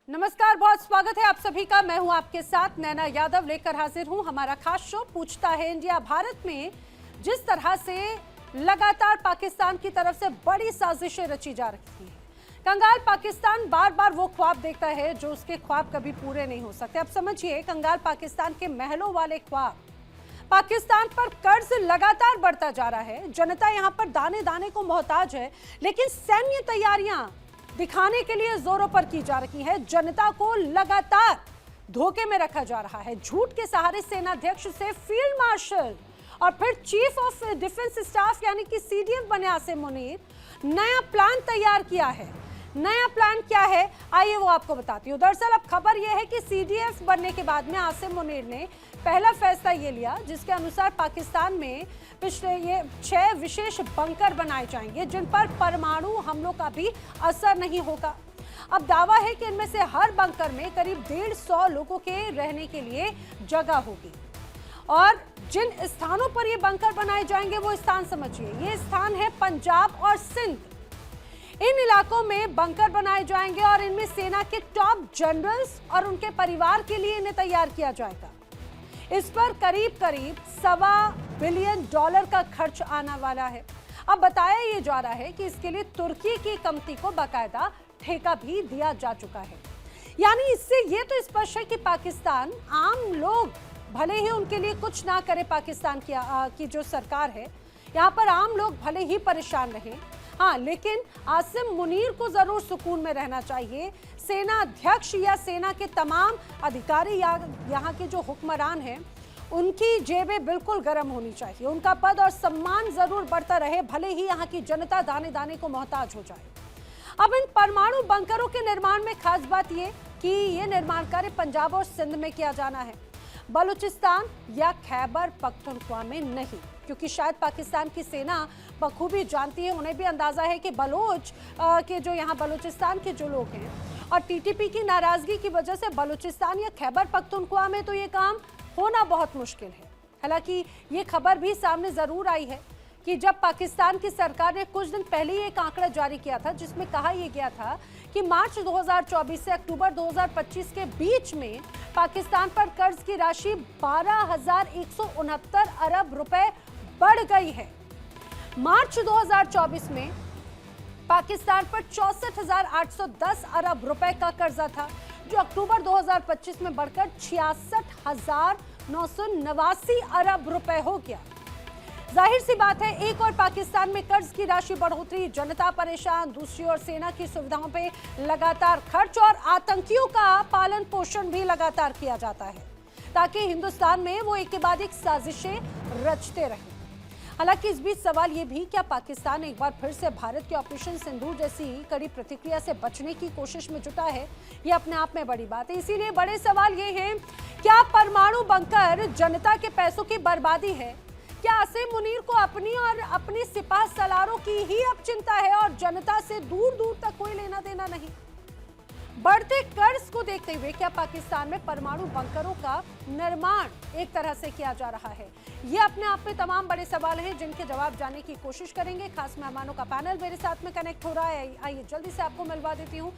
नमस्कार, बहुत स्वागत है आप सभी का। मैं हूं आपके साथ नैना यादव, लेकर हाजिर हूं हमारा खास शो पूछता है इंडिया। भारत में जिस तरह से लगातार पाकिस्तान की तरफ से बड़ी साजिशें रची जा रही हैं, कंगाल पाकिस्तान बार बार वो ख्वाब देखता है जो उसके ख्वाब कभी पूरे नहीं हो सकते। अब समझिए, कंगाल पाकिस्तान के महलों वाले ख्वाब। पाकिस्तान पर कर्ज लगातार बढ़ता जा रहा है, जनता यहां पर दाने दाने को मोहताज है, लेकिन सैन्य तैयारियां दिखाने के लिए जोरों पर की जा रही है। जनता को लगातार धोखे में रखा जा रहा है। झूठ के सहारे सेनाध्यक्ष से फील्ड मार्शल और फिर चीफ ऑफ डिफेंस स्टाफ यानी कि सीडीएफ बने आसिम मुनीर, नया प्लान तैयार किया है। नया प्लान क्या है, आइए वो आपको बताती हूँ। दरअसल अब खबर यह है कि सीडीएफ बनने के बाद में आसिम मुनीर ने पहला फैसला ये लिया जिसके अनुसार पाकिस्तान में पिछले ये 6 विशेष बंकर बनाए जाएंगे जिन पर परमाणु हमलों का भी असर नहीं होगा। अब दावा है कि इनमें से हर बंकर में करीब 150 लोगों के रहने के लिए जगह होगी। और जिन स्थानों पर ये बंकर बनाए जाएंगे वो स्थान समझिए, ये स्थान है पंजाब और सिंध। इन इलाकों में बंकर बनाए जाएंगे और इनमें सेना के टॉप जनरल्स और उनके परिवार के लिए इन्हें तैयार किया जाएगा। इस पर करीब करीब $1.25 बिलियन का खर्च आने वाला है। अब बताया ये जा रहा है कि इसके लिए तुर्की की कंपनी को बाकायदा ठेका भी दिया जा चुका है। यानी इससे ये तो स्पष्ट है कि पाकिस्तान आम लोग भले ही उनके लिए कुछ ना करे, पाकिस्तान की जो सरकार है यहाँ पर आम लोग भले ही परेशान रहे, हाँ, लेकिन आसिम मुनीर को जरूर सुकून में रहना चाहिए। सेना अध्यक्ष या सेना के तमाम अधिकारी या यहाँ के जो हुक्मरान हैं उनकी जेबें बिल्कुल गर्म होनी चाहिए। उनका पद और सम्मान जरूर बढ़ता रहे, भले ही यहाँ की जनता दाने दाने को मोहताज हो जाए। अब इन परमाणु बंकरों के निर्माण में खास बात यह कि ये निर्माण कार्य पंजाब और सिंध में किया जाना है, बलूचिस्तान या खैबर पख्तूनख्वा में नहीं, क्योंकि शायद पाकिस्तान की सेना बखूबी जानती है, उन्हें भी अंदाजा है कि बलोच के जो यहाँ बलूचिस्तान के जो लोग हैं और टीटीपी की नाराजगी की वजह से बलूचिस्तान या खैबर पख्तूनख्वा में तो ये काम होना बहुत मुश्किल है। हालांकि ये खबर भी सामने जरूर आई है कि जब पाकिस्तान की सरकार ने कुछ दिन पहले एक आंकड़ा जारी किया था जिसमें कहा यह गया था कि मार्च 2024 से अक्टूबर 2025 के बीच में पाकिस्तान पर कर्ज की राशि 12,169 अरब रुपए बढ़ गई है। मार्च 2024 में पाकिस्तान पर 64,810 अरब रुपए का कर्जा था, जो अक्टूबर 2025 में बढ़कर 66,989 अरब रुपए हो गया। जाहिर सी बात है, एक और पाकिस्तान में कर्ज की राशि बढ़ोतरी, जनता परेशान, दूसरी ओर सेना की सुविधाओं पे लगातार खर्च और आतंकियों का पालन पोषण भी लगातार किया जाता है ताकि हिंदुस्तान में वो एक के बाद एक साजिशें रचते रहें। हालांकि इस बीच सवाल ये भी, क्या पाकिस्तान एक बार फिर से भारत के ऑपरेशन सिंदूर जैसी कड़ी प्रतिक्रिया से बचने की कोशिश में जुटा है? ये अपने आप में बड़ी बात है। इसीलिए बड़े सवाल ये हैं, क्या परमाणु बंकर जनता के पैसों की बर्बादी है? क्या आसिम मुनीर को अपनी और अपनी सिपाह सलारों की ही अब चिंता है और जनता से दूर दूर तक कोई लेना देना नहीं? बढ़ते कर्ज को देखते हुए क्या पाकिस्तान में परमाणु बंकरों का निर्माण एक तरह से किया जा रहा है? ये अपने आप में तमाम बड़े सवाल हैं जिनके जवाब जानने की कोशिश करेंगे। खास मेहमानों का पैनल मेरे साथ में कनेक्ट हो रहा है, आइए जल्दी से आपको मिलवा देती हूँ।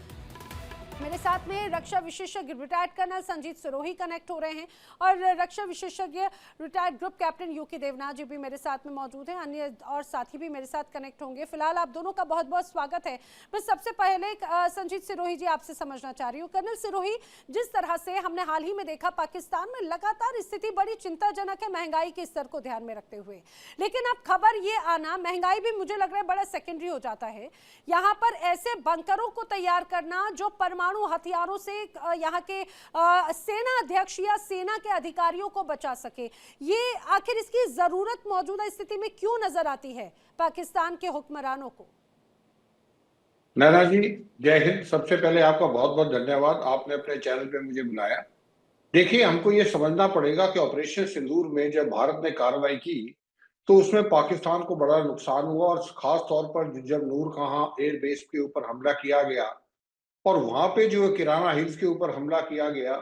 मेरे साथ में रक्षा विशेषज्ञ retired colonel Sanjeet Sirohi connect हो रहे हैं और रक्षा विशेषज्ञ retired group captain UK Devnath ji भी मेरे साथ में मौजूद हैं। अन्य और साथी भी मेरे साथ कनेक्ट होंगे। फिलहाल आप दोनों का बहुत बहुत स्वागत है। मैं सबसे पहले संजीत सिरोही जी आपसे समझना चाह रही हूँ। कर्नल सिरोही, जिस तरह से हमने हाल ही में देखा पाकिस्तान में लगातार स्थिति बड़ी चिंताजनक है महंगाई के स्तर को ध्यान में रखते हुए, लेकिन अब खबर ये आना, महंगाई भी मुझे लग रहा है बड़ा सेकेंडरी हो जाता है, यहाँ पर ऐसे बंकरों को तैयार करना जो परमाणु हथियारों से यहाँ के सेना अध्यक्ष या सेना के अधिकारियों को बचा सके, ये आखिर इसकी जरूरत मौजूदा स्थिति में क्यों नजर आती है पाकिस्तान के हुक्मरानों को? नैना जी, जय हिंद। सबसे पहले आपका बहुत बहुत धन्यवाद, आपने अपने चैनल पे मुझे बुलाया। देखिए, हमको ये समझना पड़ेगा कि ऑपरेशन सिंदूर में जब भारत ने कार्रवाई की तो उसमें पाकिस्तान को बड़ा नुकसान हुआ और खास तौर पर जब नूर कहां एयर बेस के ऊपर हमला किया गया और वहां पे जो किराना हिल्स के ऊपर हमला किया गया,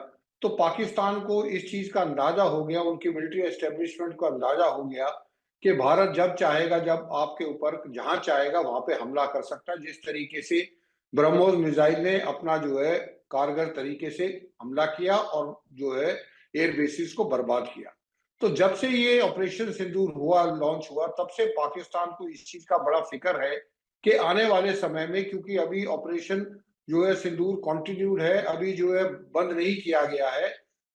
तो पाकिस्तान को इस चीज का अंदाजा हो गया, उनकी मिलिट्री एस्टेब्लिशमेंट को अंदाजा हो गया कि भारत जब चाहेगा, जब आपके ऊपर जहां चाहेगा वहां पे हमला कर सकता है। जिस तरीके से ब्रह्मोस मिसाइल ने अपना जो है कारगर तरीके से हमला किया और जो है एयर बेसिस को बर्बाद किया। तो जब से ये ऑपरेशन सिंदूर हुआ, लॉन्च हुआ, तब से पाकिस्तान को इस चीज का बड़ा फिक्र है कि आने वाले समय में, क्योंकि अभी ऑपरेशन जो है सिंदूर कंटिन्यूड है, अभी जो है बंद नहीं किया गया है,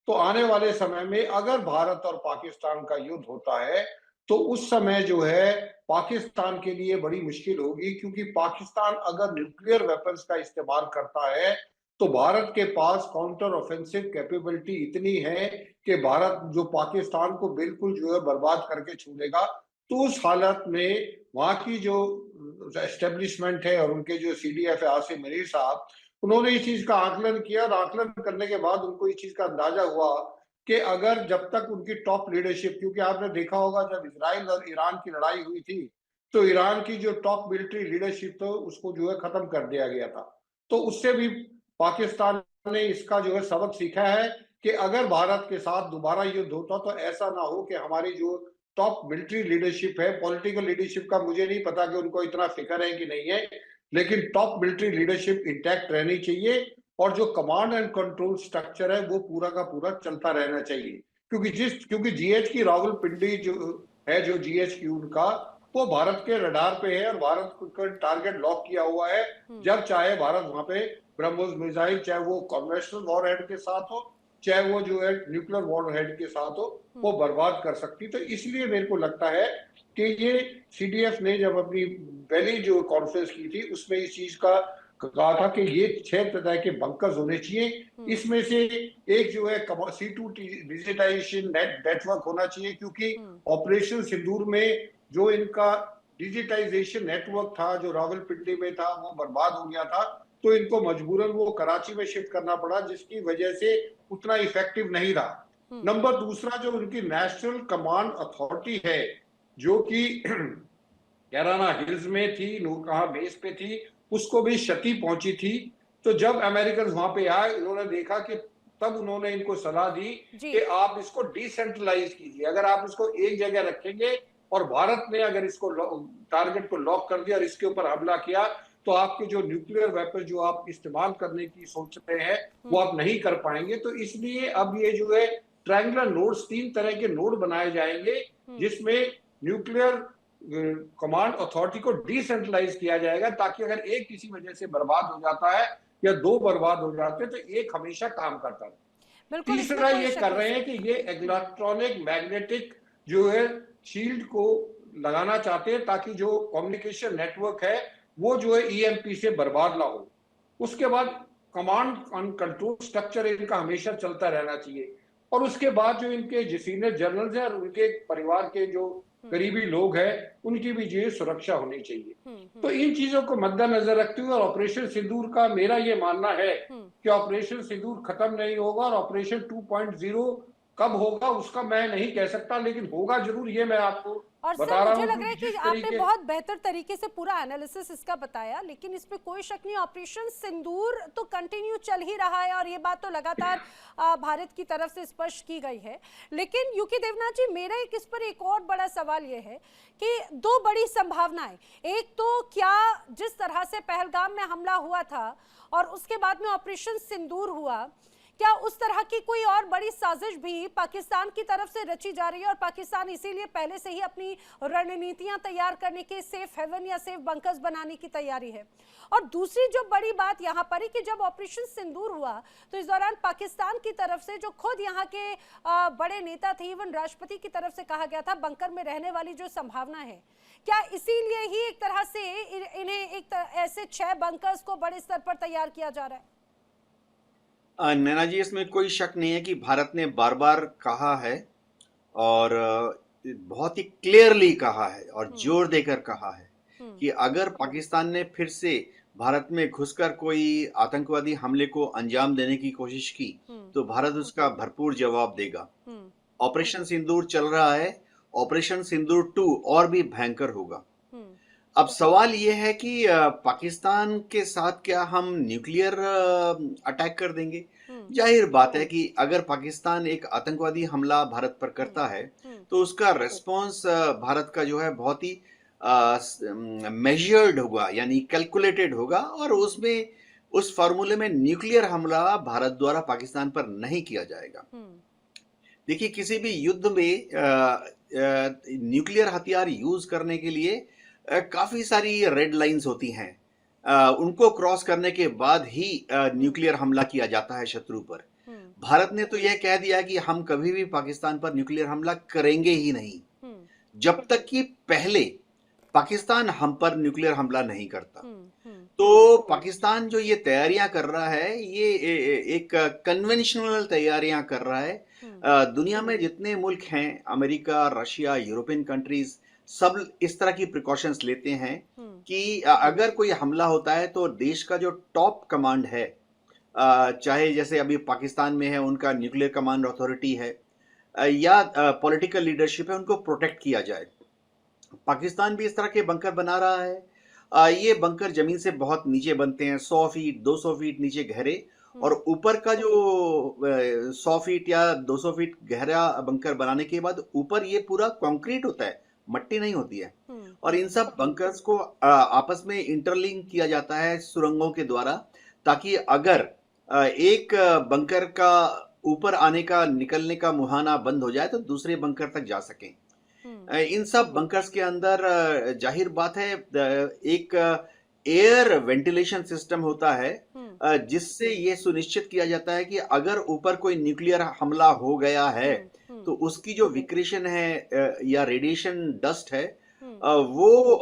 तो आने वाले समय में अगर भारत और पाकिस्तान का युद्ध होता है तो उस समय जो है पाकिस्तान के लिए बड़ी मुश्किल होगी, क्योंकि पाकिस्तान अगर न्यूक्लियर वेपन्स का इस्तेमाल करता है तो भारत के पास काउंटर ऑफेंसिव कैपेबिलिटी इतनी है कि भारत जो पाकिस्तान को बिल्कुल जो है बर्बाद करके छोड़ देगा। तो उस हालत में वहां की जो एस्टेब्लिशमेंट है और उनके जो सीडीएफ है आसिम मनीर साहब, उन्होंने इस चीज का आकलन किया और आकलन करने के बाद उनको इस चीज का अंदाजा हुआ कि अगर जब तक उनकी टॉप लीडरशिप, क्योंकि आपने देखा होगा जब इजराइल और ईरान की लड़ाई हुई थी तो ईरान की जो टॉप मिलिट्री लीडरशिप था उसको जो है खत्म कर दिया गया था। तो उससे भी पाकिस्तान ने इसका जो है सबक सीखा है कि अगर भारत के साथ दोबारा युद्ध होता तो ऐसा ना हो कि हमारी जो टॉप मिलिट्री लीडरशिप है, पॉलिटिकल लीडरशिप का मुझे नहीं पता कि उनको इतना फिक्र है कि नहीं है, लेकिन टॉप मिलिट्री लीडरशिप इंटैक्ट रहनी चाहिए और जो कमांड एंड कंट्रोल स्ट्रक्चर है वो पूरा का पूरा चलता रहना चाहिए। क्योंकि जीएच की रावलपिंडी जो है, जो जीएचक्यू का, वो भारत के रडार पे है और भारत का टारगेट लॉक किया हुआ है। जब चाहे भारत वहां पे ब्रह्मोस मिसाइल, चाहे वो कन्वेंशनल वॉरहेड के साथ हो, चाहे वो जो है न्यूक्लियर वॉरहेड के साथ हो, वो बर्बाद कर सकती। तो इसलिए मेरे को लगता है कि ये सीडीएफ ने जब अपनी पहली जो कॉन्फ्रेंस की थी उसमें इस चीज का कहा था कि ये 6 तरह के बंकर्स होने चाहिए। इसमें से एक जो है C2 डिजिटाइजेशन नेटवर्क होना चाहिए, क्योंकि ऑपरेशन सिंदूर में जो इनका डिजिटाइजेशन नेटवर्क था जो रावलपिंडी में था वो बर्बाद हो गया था, तो इनको मजबूरन वो कराची में शिफ्ट करना पड़ा, जिसकी वजह से उतना इफेक्टिव नहीं रहा। नंबर दूसरा, जो उनकी नेशनल कमांड अथॉरिटी है जो कि कैराना हिल्स में थी, नूरकहा बेस पे थी, उसको भी क्षति पहुंची थी। तो जब अमेरिकन वहां पे आए, उन्होंने देखा कि तब उन्होंने इनको सलाह दी कि आप इसको डिसेंट्रलाइज कीजिए। अगर आप इसको एक जगह रखेंगे और भारत ने अगर इसको टारगेट को लॉक कर दिया और इसके ऊपर हमला किया तो आपके जो न्यूक्लियर वेपन जो आप इस्तेमाल करने की सोच रहे हैं वो आप नहीं कर पाएंगे। तो इसलिए अब ये जो है ट्रायंगुलर नोड्स, 3 तरह के नोड बनाए जाएंगे जिसमें न्यूक्लियर कमांड अथॉरिटी को डिसेंट्रलाइज किया जाएगा, ताकि अगर एक किसी वजह से बर्बाद हो जाता है या 2 बर्बाद हो जाते हैं तो एक हमेशा काम करता है। तीसरा ये कर रहे हैं कि ये इलेक्ट्रॉनिक मैग्नेटिक जो है शील्ड को लगाना चाहते हैं ताकि जो कम्युनिकेशन नेटवर्क है वो जो है ईएमपी से बर्बाद ना हो। उसके बाद कमांड एंड कंट्रोल स्ट्रक्चर इनका हमेशा चलता रहना चाहिए। और उसके बाद जो इनके सीनियर जनरल्स हैं और उनके परिवार के जो करीबी लोग हैं उनकी भी जो सुरक्षा होनी चाहिए। तो इन चीजों को मद्देनजर रखते हुए ऑपरेशन सिंदूर का मेरा ये मानना है कि ऑपरेशन सिंदूर खत्म नहीं होगा और ऑपरेशन 2.0 कब होगा उसका मैं नहीं कह सकता, लेकिन होगा जरूर, ये मैं आपको बता रहा हूं। मुझे लग रहा है कि आपने बहुत बेहतर तरीके से पूरा एनालिसिस इसका बताया, लेकिन इसमें कोई शक नहीं ऑपरेशन सिंदूर तो कंटिन्यू चल ही रहा है और ये बात तो लगातार भारत की तरफ से स्पष्ट की गई है। लेकिन यूके देवनाथ जी, मेरा इस पर एक और बड़ा सवाल ये है कि 2 बड़ी संभावनाएं, एक तो क्या जिस तरह से पहलगाम में हमला हुआ था और उसके बाद में ऑपरेशन सिंदूर हुआ, क्या उस तरह की कोई और बड़ी साजिश भी पाकिस्तान की तरफ से रची जा रही है और पाकिस्तान इसीलिए पहले से ही अपनी रणनीतियां तैयार करने के, सेफ हेवन या सेफ बंकर्स बनाने की तैयारी है? और दूसरी जो बड़ी बात यहां पर है कि जब ऑपरेशन सिंदूर हुआ तो इस दौरान पाकिस्तान की तरफ से जो खुद यहाँ के बड़े नेता थे, इवन राष्ट्रपति की तरफ से कहा गया था बंकर में रहने वाली जो संभावना है, क्या इसीलिए ही एक तरह से इन्हें ऐसे 6 बंकर्स को बड़े स्तर पर तैयार किया जा रहा है? नैना जी, इसमें कोई शक नहीं है कि भारत ने बार बार कहा है और बहुत ही क्लियरली कहा है और जोर देकर कहा है कि अगर पाकिस्तान ने फिर से भारत में घुसकर कोई आतंकवादी हमले को अंजाम देने की कोशिश की तो भारत उसका भरपूर जवाब देगा। ऑपरेशन सिंदूर चल रहा है, ऑपरेशन सिंदूर 2 और भी भयंकर होगा। अब सवाल यह है कि पाकिस्तान के साथ क्या हम न्यूक्लियर अटैक कर देंगे? जाहिर बात है कि अगर पाकिस्तान एक आतंकवादी हमला भारत पर करता है तो उसका रेस्पॉन्स भारत का जो है बहुत ही मेजर्ड होगा, यानी कैलकुलेटेड होगा और उसमें उस फॉर्मूले में न्यूक्लियर हमला भारत द्वारा पाकिस्तान पर नहीं किया जाएगा। देखिए, किसी भी युद्ध में न्यूक्लियर हथियार यूज करने के लिए काफी सारी रेड लाइंस होती हैं। उनको क्रॉस करने के बाद ही न्यूक्लियर हमला किया जाता है शत्रु पर। भारत ने तो यह कह दिया कि हम कभी भी पाकिस्तान पर न्यूक्लियर हमला करेंगे ही नहीं, जब तक कि पहले पाकिस्तान हम पर न्यूक्लियर हमला नहीं करता। तो पाकिस्तान जो ये तैयारियां कर रहा है, ये एक कन्वेंशनल तैयारियां कर रहा है। दुनिया में जितने मुल्क हैं, अमेरिका, रशिया, यूरोपियन कंट्रीज, सब इस तरह की प्रिकॉशंस लेते हैं कि अगर कोई हमला होता है तो देश का जो टॉप कमांड है, चाहे जैसे अभी पाकिस्तान में है उनका न्यूक्लियर कमांड अथॉरिटी है, या पॉलिटिकल लीडरशिप है, उनको प्रोटेक्ट किया जाए। पाकिस्तान भी इस तरह के बंकर बना रहा है। ये बंकर जमीन से बहुत नीचे बनते हैं, 100 फीट 200 फीट नीचे गहरे, और ऊपर का जो 100 फीट या 200 फीट गहरा बंकर बनाने के बाद ऊपर ये पूरा कंक्रीट होता है, मट्टी नहीं होती है। और इन सब बंकर्स को आपस में इंटरलिंक किया जाता है सुरंगों के द्वारा, ताकि अगर एक बंकर का ऊपर आने का, निकलने का मुहाना बंद हो जाए तो दूसरे बंकर तक जा सकें। इन सब बंकर्स के अंदर जाहिर बात है एक एयर वेंटिलेशन सिस्टम होता है, जिससे ये सुनिश्चित किया जाता है कि अगर ऊपर कोई न्यूक्लियर हमला हो गया है तो उसकी जो विक्रेशन है या रेडिएशन डस्ट है, वो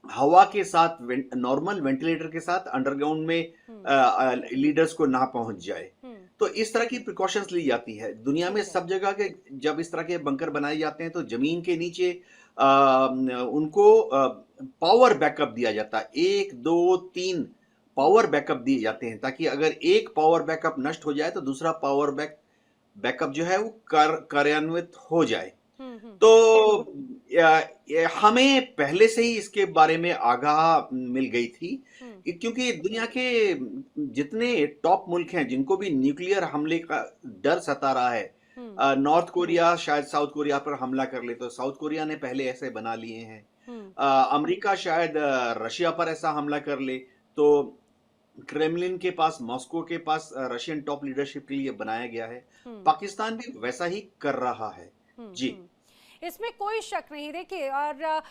हवा के साथ, नॉर्मल वेंटिलेटर के साथ अंडरग्राउंड में लीडर्स को ना पहुंच जाए। तो इस तरह की प्रिकॉशंस ली जाती है दुनिया में सब जगह के। जब इस तरह के बंकर बनाए जाते हैं तो जमीन के नीचे उनको पावर बैकअप दिया जाता है, 1 2 3 पावर बैकअप दिए जाते हैं, ताकि अगर एक पावर बैकअप नष्ट हो जाए तो दूसरा पावर बैकअप जो है वो कार्यान्वित हो जाए। तो हमें पहले से ही इसके बारे में आगाह मिल गई थी, क्योंकि दुनिया के जितने टॉप मुल्क हैं जिनको भी न्यूक्लियर हमले का डर सता रहा है, नॉर्थ कोरिया शायद साउथ कोरिया पर हमला कर ले, तो साउथ कोरिया ने पहले ऐसे बना लिए हैं। अमेरिका शायद रशिया पर ऐसा हमला कर ले, तो क्रेमलिन के पास, मॉस्को के पास रशियन टॉप लीडरशिप के लिए बनाया गया है। पाकिस्तान भी वैसा ही कर रहा है। जी, इसमें कोई शक नहीं। देखिए, और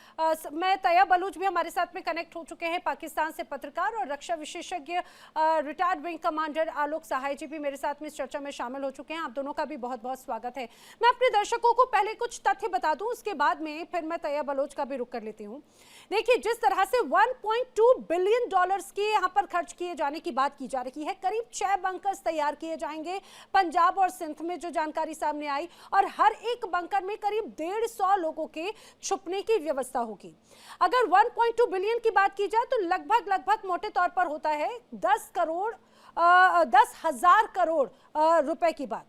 मैं तैय्या बलूच भी हमारे साथ में कनेक्ट हो चुके हैं पाकिस्तान से, पत्रकार और रक्षा विशेषज्ञ रिटायर्ड विंग कमांडर आलोक सहाय जी भी मेरे साथ में इस चर्चा में शामिल हो चुके हैं। आप दोनों का भी बहुत बहुत स्वागत है। मैं अपने दर्शकों को पहले कुछ तथ्य बता दूं, उसके बाद में फिर मैं तैय्या बलूच का भी रुख कर लेती हूँ। देखिए, जिस तरह से 1.2 बिलियन डॉलर्स के यहाँ पर खर्च किए जाने की बात की जा रही है, करीब 6 बंकर्स तैयार किए जाएंगे पंजाब और सिंध में, जो जानकारी सामने आई, और हर एक बंकर में करीब 150 लोगों के छुपने की व्यवस्था होगी। अगर 1.2 बिलियन की बात की जाए तो लगभग मोटे तौर पर होता है 10,000 करोड़ रुपए की बात।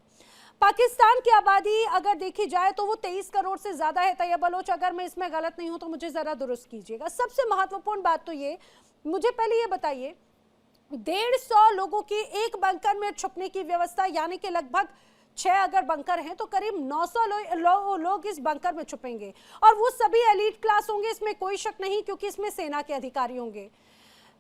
पाकिस्तान की आबादी अगर देखी जाए तो वो 23 करोड़ से ज्यादा है। तैय्या बलोच, अगर मैं इसमें गलत नहीं हूं तो मुझे जरा दुरुस्त कीजिएगा। सबसे महत्वपूर्ण बात तो ये, मुझे पहले ये बताइए, 150 लोगों की एक बंकर में छुपने की व्यवस्था, यानी कि लगभग 6 अगर बंकर हैं तो करीब 900 लोग इस बंकर में छुपेंगे, और वो सभी एलीट क्लास होंगे, इसमें कोई शक नहीं, क्योंकि इसमें सेना के अधिकारी होंगे।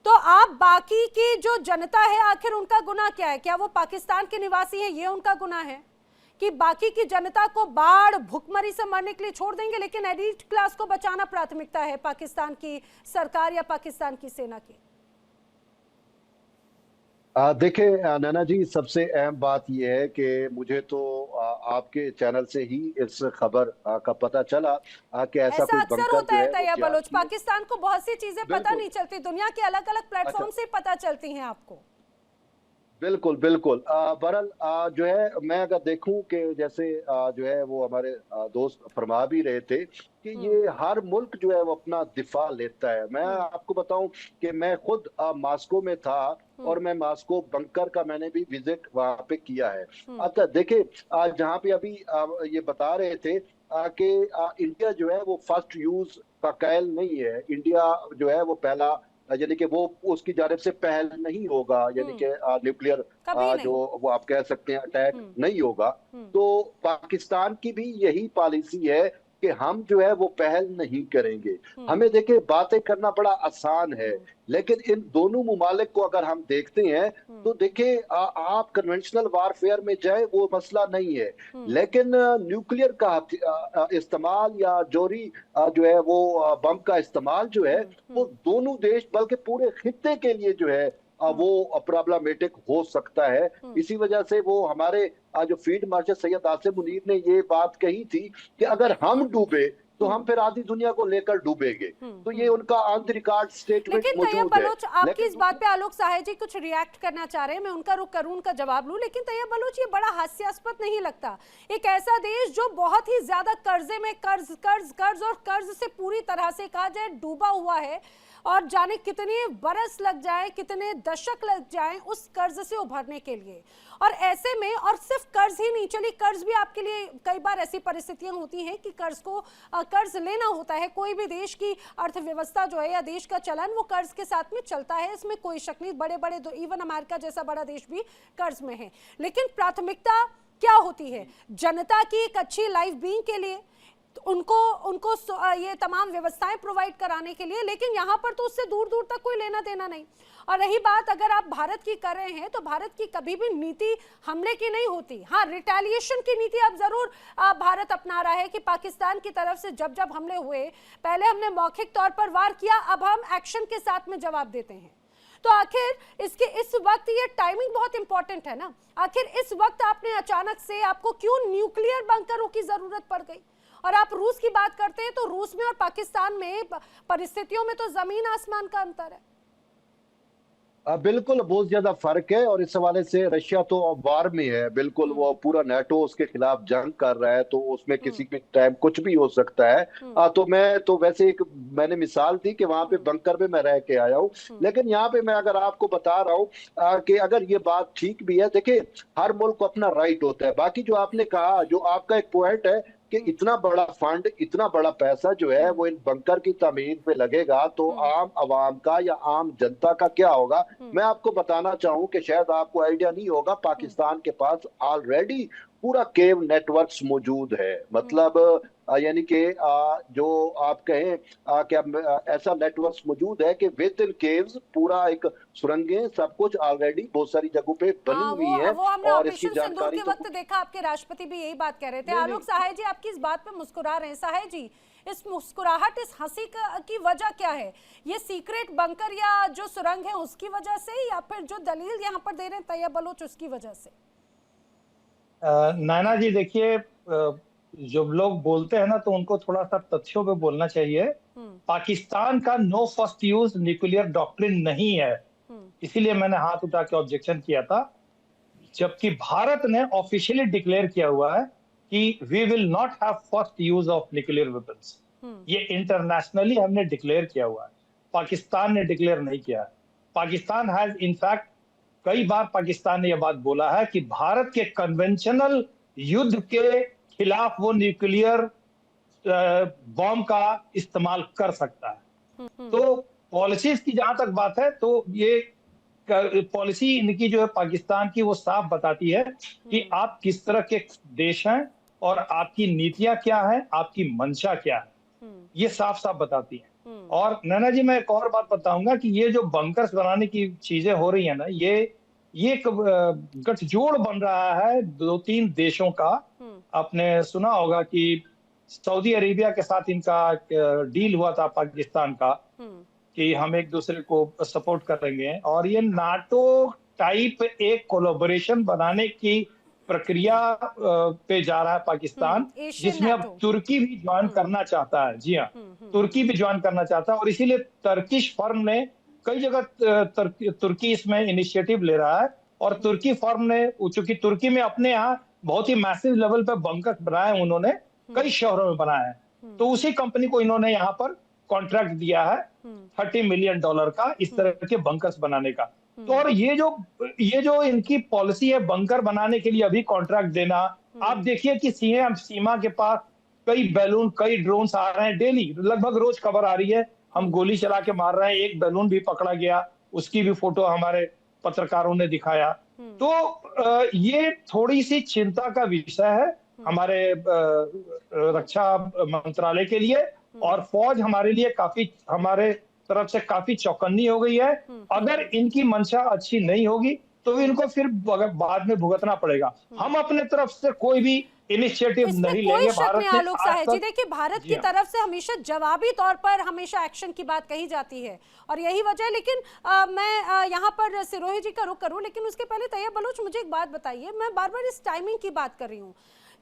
तो आप बाकी की जो जनता है, आखिर उनका गुनाह क्या है? क्या वो पाकिस्तान के निवासी हैं, ये उनका गुनाह है कि बाकी की जनता को बाढ़ भुखमरी से मरने के लिए छोड़ देंगे, लेकिन एलीट क्लास को बचाना प्राथमिकता है पाकिस्तान की सरकार या पाकिस्तान की सेना की? देखिए नैना जी, सबसे अहम बात यह है कि मुझे तो आपके चैनल से ही इस खबर का पता चला कि ऐसा कोई अक्सर बंकर होता जो है है तैय्या वो बलोच, पाकिस्तान को बहुत सी चीजें पता बिल्कुल नहीं चलती, दुनिया के अलग अलग प्लेटफॉर्म से पता चलती हैं आपको। बिल्कुल बिल्कुल। बहरहाल जो है, मैं अगर देखूं कि जैसे जो है वो हमारे दोस्त फरमा भी रहे थे कि ये हर मुल्क जो है वो अपना दिफा लेता है। मैं आपको बताऊं कि मैं खुद मॉस्को में था, और मैं मॉस्को बंकर का मैंने भी विजिट वहां पे किया है। अच्छा देखिए, जहाँ पे अभी ये बता रहे थे कि इंडिया जो है वो फर्स्ट यूज का कायल नहीं है। इंडिया जो है वो पहला, यानी कि वो उसकी जानिब से पहल नहीं होगा, यानी कि न्यूक्लियर जो वो आप कह सकते हैं अटैक नहीं होगा। तो पाकिस्तान की भी यही पॉलिसी है कि हम जो है वो पहल नहीं करेंगे। हमें देखिए बातें करना बड़ा आसान है, लेकिन इन दोनों मुमालिक को अगर हम देखते हैं तो देखिए आप कन्वेंशनल वारफेयर में जाए वो मसला नहीं है, लेकिन न्यूक्लियर का इस्तेमाल या जोरी जो है वो बम का इस्तेमाल जो है वो दोनों देश बल्कि पूरे खित्ते के लिए जो है वो प्रॉब्लमेटिक हो सकता है। इसी वजह से वो हमारे जो फील्ड मार्शल सैयद आसिम मुनीर ने ये बात कही थी कि अगर हम डूबे तो हम फिर आधी दुनिया को लेकर डूबेंगे। तो ये उनका ऑन द रिकॉर्ड स्टेटमेंट लेकिन तैयब मौजूद है। बलोच, आपकी इस बात पे आलोक साहे जी कुछ रिएक्ट करना चाह रहे हैं, मैं उनका रुख करूं, उनका जवाब लूं। लेकिन तैयब बलोच, ये बड़ा हास्यास्पद नहीं लगता? एक ऐसा देश जो बहुत ही ज्यादा कर्जे में कर्ज कर्ज कर्ज और कर्ज से पूरी तरह से कहा जाए डूबा हुआ है, और जाने कितने बरस लग जाए, कितने दशक लग जाएं उस कर्ज से उभरने के लिए। और ऐसे में, और सिर्फ कर्ज ही नहीं, चलिए कर्ज भी आपके लिए कई बार ऐसी परिस्थितियां होती हैं कि कर्ज लेना होता है। कोई भी देश की अर्थव्यवस्था जो है या देश का चलन वो कर्ज के साथ में चलता है, इसमें कोई शक नहीं। बड़े बड़े इवन अमेरिका जैसा बड़ा देश भी कर्ज में है। लेकिन प्राथमिकता क्या होती है? जनता की एक अच्छी लाइफ बीइंग के लिए, उनको ये तमाम व्यवस्थाएं प्रोवाइड कराने के लिए। लेकिन यहाँ पर तो उससे दूर दूर तक कोई लेना देना नहीं। और रही बात अगर आप भारत की कर रहे हैं, तो भारत की कभी भी नीति हमले की नहीं होती। हाँ, रिटेलिएशन की नीति अब जरूर भारत अपना रहा है कि पाकिस्तान की तरफ से जब जब हमले हुए, पहले हमने मौखिक तौर पर वार किया, अब हम एक्शन के साथ में जवाब देते हैं। तो आखिर इस वक्त ये टाइमिंग बहुत इंपॉर्टेंट है ना। आखिर इस वक्त आपने अचानक से, आपको क्यों न्यूक्लियर बंकरों की जरूरत पड़ गई? और आप रूस की बात करते हैं, तो रूस में और पाकिस्तान में परिस्थितियों में तो जमीन आसमान का अंतर है। बिल्कुल बहुत ज्यादा फर्क है, और इस हवाले से रशिया तो वार में है, बिल्कुल वो पूरा नेटो उसके खिलाफ जंग कर रहा है, तो उसमें किसी भी टाइम कुछ भी हो सकता है। तो मैं तो वैसे मैंने मिसाल दी कि वहां पे बंकर में मैं रह के आया हूँ, लेकिन यहाँ पे मैं अगर आपको बता रहा हूँ कि अगर ये बात ठीक भी है, देखिए हर मुल्क को अपना राइट होता है। बाकी जो आपने कहा, जो आपका एक पॉइंट है कि इतना बड़ा फंड, इतना बड़ा पैसा जो है वो इन बंकर की तमीर पे लगेगा, तो आम आवाम का या आम जनता का क्या होगा? मैं आपको बताना चाहूं कि शायद आपको आइडिया नहीं होगा, पाकिस्तान के पास ऑलरेडी पूरा केव नेटवर्क्स मौजूद है। मतलब यानी कि जो आप कहें कि ऐसा नेटवर्क्स मौजूद है कि विद इन केव्स पूरा एक सुरंगें सब कुछ ऑलरेडी बहुत सारी जगहों पे बनी हुई है। वो हमने और ऑपरेशन सिंदूर के वक्त देखा, आपके राष्ट्रपति भी यही बात कह रहे थे। आलोक साहे जी, आपकी इस बात पे मुस्कुरा रहे हैं। साहे जी, इस मुस्कुराहट, इस हंसी की वजह क्या है? ये सीक्रेट बंकर या जो सुरंग है उसकी वजह से, या फिर जो दलील यहाँ पर दे रहे हैं तैयब बलोच उसकी वजह से? नैना जी देखिए, जो लोग बोलते हैं ना, तो उनको थोड़ा सा तथ्यों पे बोलना चाहिए। पाकिस्तान का no first use nuclear doctrine नहीं है, इसीलिए मैंने हाथ उठा के ऑब्जेक्शन किया था। जबकि भारत ने ऑफिशियली डिक्लेयर किया हुआ है कि we will not have first use of nuclear weapons. ये इंटरनेशनली हमने डिक्लेयर किया हुआ है, पाकिस्तान ने डिक्लेयर नहीं किया है। पाकिस्तान हैज इनफैक्ट कई बार पाकिस्तान ने यह बात बोला है कि भारत के कन्वेंशनल युद्ध के खिलाफ वो न्यूक्लियर बॉम्ब का इस्तेमाल कर सकता है। तो पॉलिसीज की जहां तक बात है, तो ये पॉलिसी इनकी जो है पाकिस्तान की, वो साफ बताती है कि आप किस तरह के देश हैं और आपकी नीतियां क्या है, आपकी मंशा क्या है, ये साफ साफ बताती है। और नैना जी, मैं एक और बात बताऊंगा कि ये जो बंकर्स बनाने की चीजें हो रही है ना, ये एक गठजोड़ बन रहा है 2-3 देशों का। आपने सुना होगा कि सऊदी अरेबिया के साथ इनका डील हुआ था पाकिस्तान का कि हम एक दूसरे को सपोर्ट करेंगे, और ये नाटो टाइप एक कोलैबोरेशन बनाने की प्रक्रिया पे जा रहा है पाकिस्तान, जिसमें अब तुर्की भी ज्वाइन करना चाहता है। जी हाँ, तुर्की भी ज्वाइन करना चाहता है, और इसीलिए टर्किश फर्म ने कई जगह तुर्की इसमें इनिशिएटिव ले रहा है। और तुर्की फर्म ने, चूंकि तुर्की में अपने यहाँ बहुत ही मैसिव लेवल पे बंकर बनाए, उन्होंने कई शहरों में बनाए हैं, तो उसी कंपनी को इन्होंने यहाँ पर कॉन्ट्रैक्ट दिया है $30 मिलियन का इस तरह के बंकर्स बनाने का। तो और ये जो इनकी पॉलिसी है बंकर बनाने के लिए अभी कॉन्ट्रैक्ट देना, आप देखिए कि सीमा के पास कई बैलून, कई ड्रोन्स आ रहे हैं डेली, लगभग रोज खबर आ रही है, हम गोली चला के मार रहे हैं। एक बैलून भी पकड़ा गया, उसकी भी फोटो हमारे पत्रकारों ने दिखाया। तो ये थोड़ी सी चिंता का विषय है। हमारे रक्षा मंत्रालय के लिए, और फौज हमारे लिए काफी, हमारे तरफ से काफी चौकन्नी हो गई है। अगर इनकी मंशा अच्छी नहीं होगी तो इनको फिर बाद में भुगतना पड़ेगा। हम अपने तरफ से कोई भी इनिशिएटिव इसमें नहीं कोई लेंगे। शक भारत नहीं ने आलोक आज साहे जी, तक, देखिए भारत जी की हाँ, तरफ से हमेशा जवाबी तौर पर हमेशा एक्शन की बात कही जाती है और यही वजह है। लेकिन मैं यहाँ पर सिरोही जी का रुख करूं, लेकिन उसके पहले तैयब बलूच मुझे एक बात बताइए। मैं बार बार इस टाइमिंग की बात कर रही हूँ,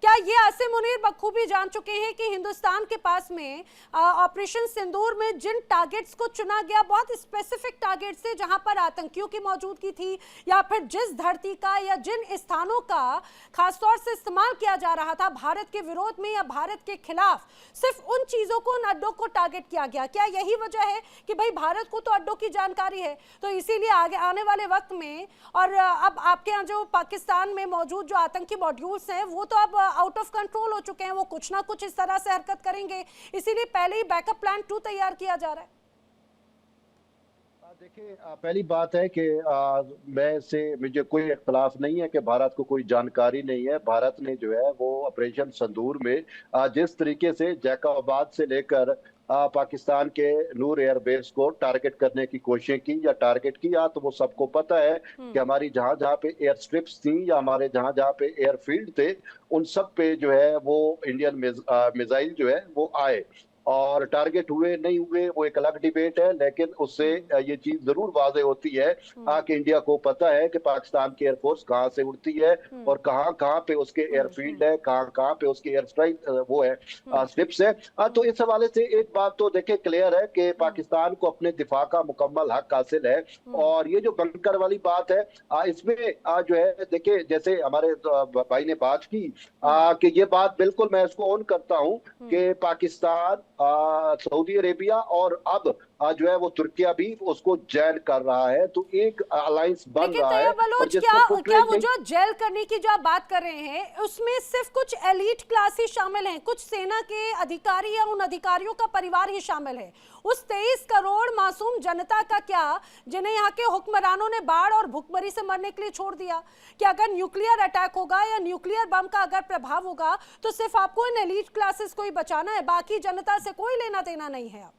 क्या ये आसिम मुनीर बखूबी जान चुके हैं कि हिंदुस्तान के पास में ऑपरेशन सिंदूर में जिन टारगेट्स को चुना गया, बहुत स्पेसिफिक टारगेट्स थे जहां पर आतंकियों की मौजूदगी थी, या फिर जिस धरती का या जिन स्थानों का खासतौर से इस्तेमाल किया जा रहा था भारत के विरोध में या भारत के खिलाफ, सिर्फ उन चीजों को, उन अड्डों को टारगेट किया गया? क्या यही वजह है कि भाई भारत को तो अड्डों की जानकारी है, तो इसीलिए आगे आने वाले वक्त में, और अब आपके यहाँ जो पाकिस्तान में मौजूद जो आतंकी मॉड्यूल्स हैं वो तो अब आउट ऑफ कंट्रोल हो चुके हैं, वो कुछ ना कुछ इस तरह से हरकत करेंगे, इसीलिए पहले ही बैकअप प्लान 2 तैयार किया जा रहा है? देखिए, पहली बात है कि मुझे कोई इख्तलाफ नहीं है कि भारत को कोई जानकारी नहीं है। भारत ने जो है वो ऑपरेशन संदूर में जिस तरीके से जैकबाबाद से लेकर पाकिस्तान के नूर एयरबेस को टारगेट करने की कोशिश की या टारगेट किया, तो वो सबको पता है कि हमारी जहां जहां पे एयर स्ट्रिप्स थी या हमारे जहां जहां पे एयरफील्ड थे, उन सब पे जो है वो इंडियन मिसाइल जो है वो आए। और टारगेट हुए नहीं हुए वो एक अलग डिबेट है, लेकिन उससे ये चीज जरूर वाज़ेह होती है कि इंडिया को पता है कि पाकिस्तान की एयरफोर्स कहाँ से उड़ती है और कहाँ कहाँ पे उसके एयरफील्ड है, कहाँ कहाँ पे उसके एयर स्ट्राइक वो है, स्ट्रिप्स है। तो इस हवाले से एक बात तो देखिए क्लियर है कि पाकिस्तान को अपने दिफा का मुकम्मल हक हासिल है। और ये जो बंकर वाली बात है, इसमें जो है देखिए, जैसे हमारे भाई ने बात की कि ये बात बिल्कुल मैं इसको ऑन करता हूँ कि पाकिस्तान, सऊदी अरेबिया और अब जो है वो तुर्किया भी उसको जैन कर रहा है, तो एक अलायंस बन रहा है। बलोच, क्या वो जो जेल करने की जो आप बात कर रहे हैं उसमें सिर्फ कुछ एलीट क्लास ही शामिल हैं, कुछ सेना के अधिकारी या उन अधिकारियों का परिवार ही शामिल है? उस 23 करोड़ मासूम जनता का क्या, जिन्हें यहाँ के हुक्मरानों ने बाढ़ और भुखमरी से मरने के लिए छोड़ दिया? कि अगर न्यूक्लियर अटैक होगा या न्यूक्लियर बम का अगर प्रभाव होगा तो सिर्फ आपको इन एलीट क्लासेस को ही बचाना है, बाकी जनता से कोई लेना देना नहीं है?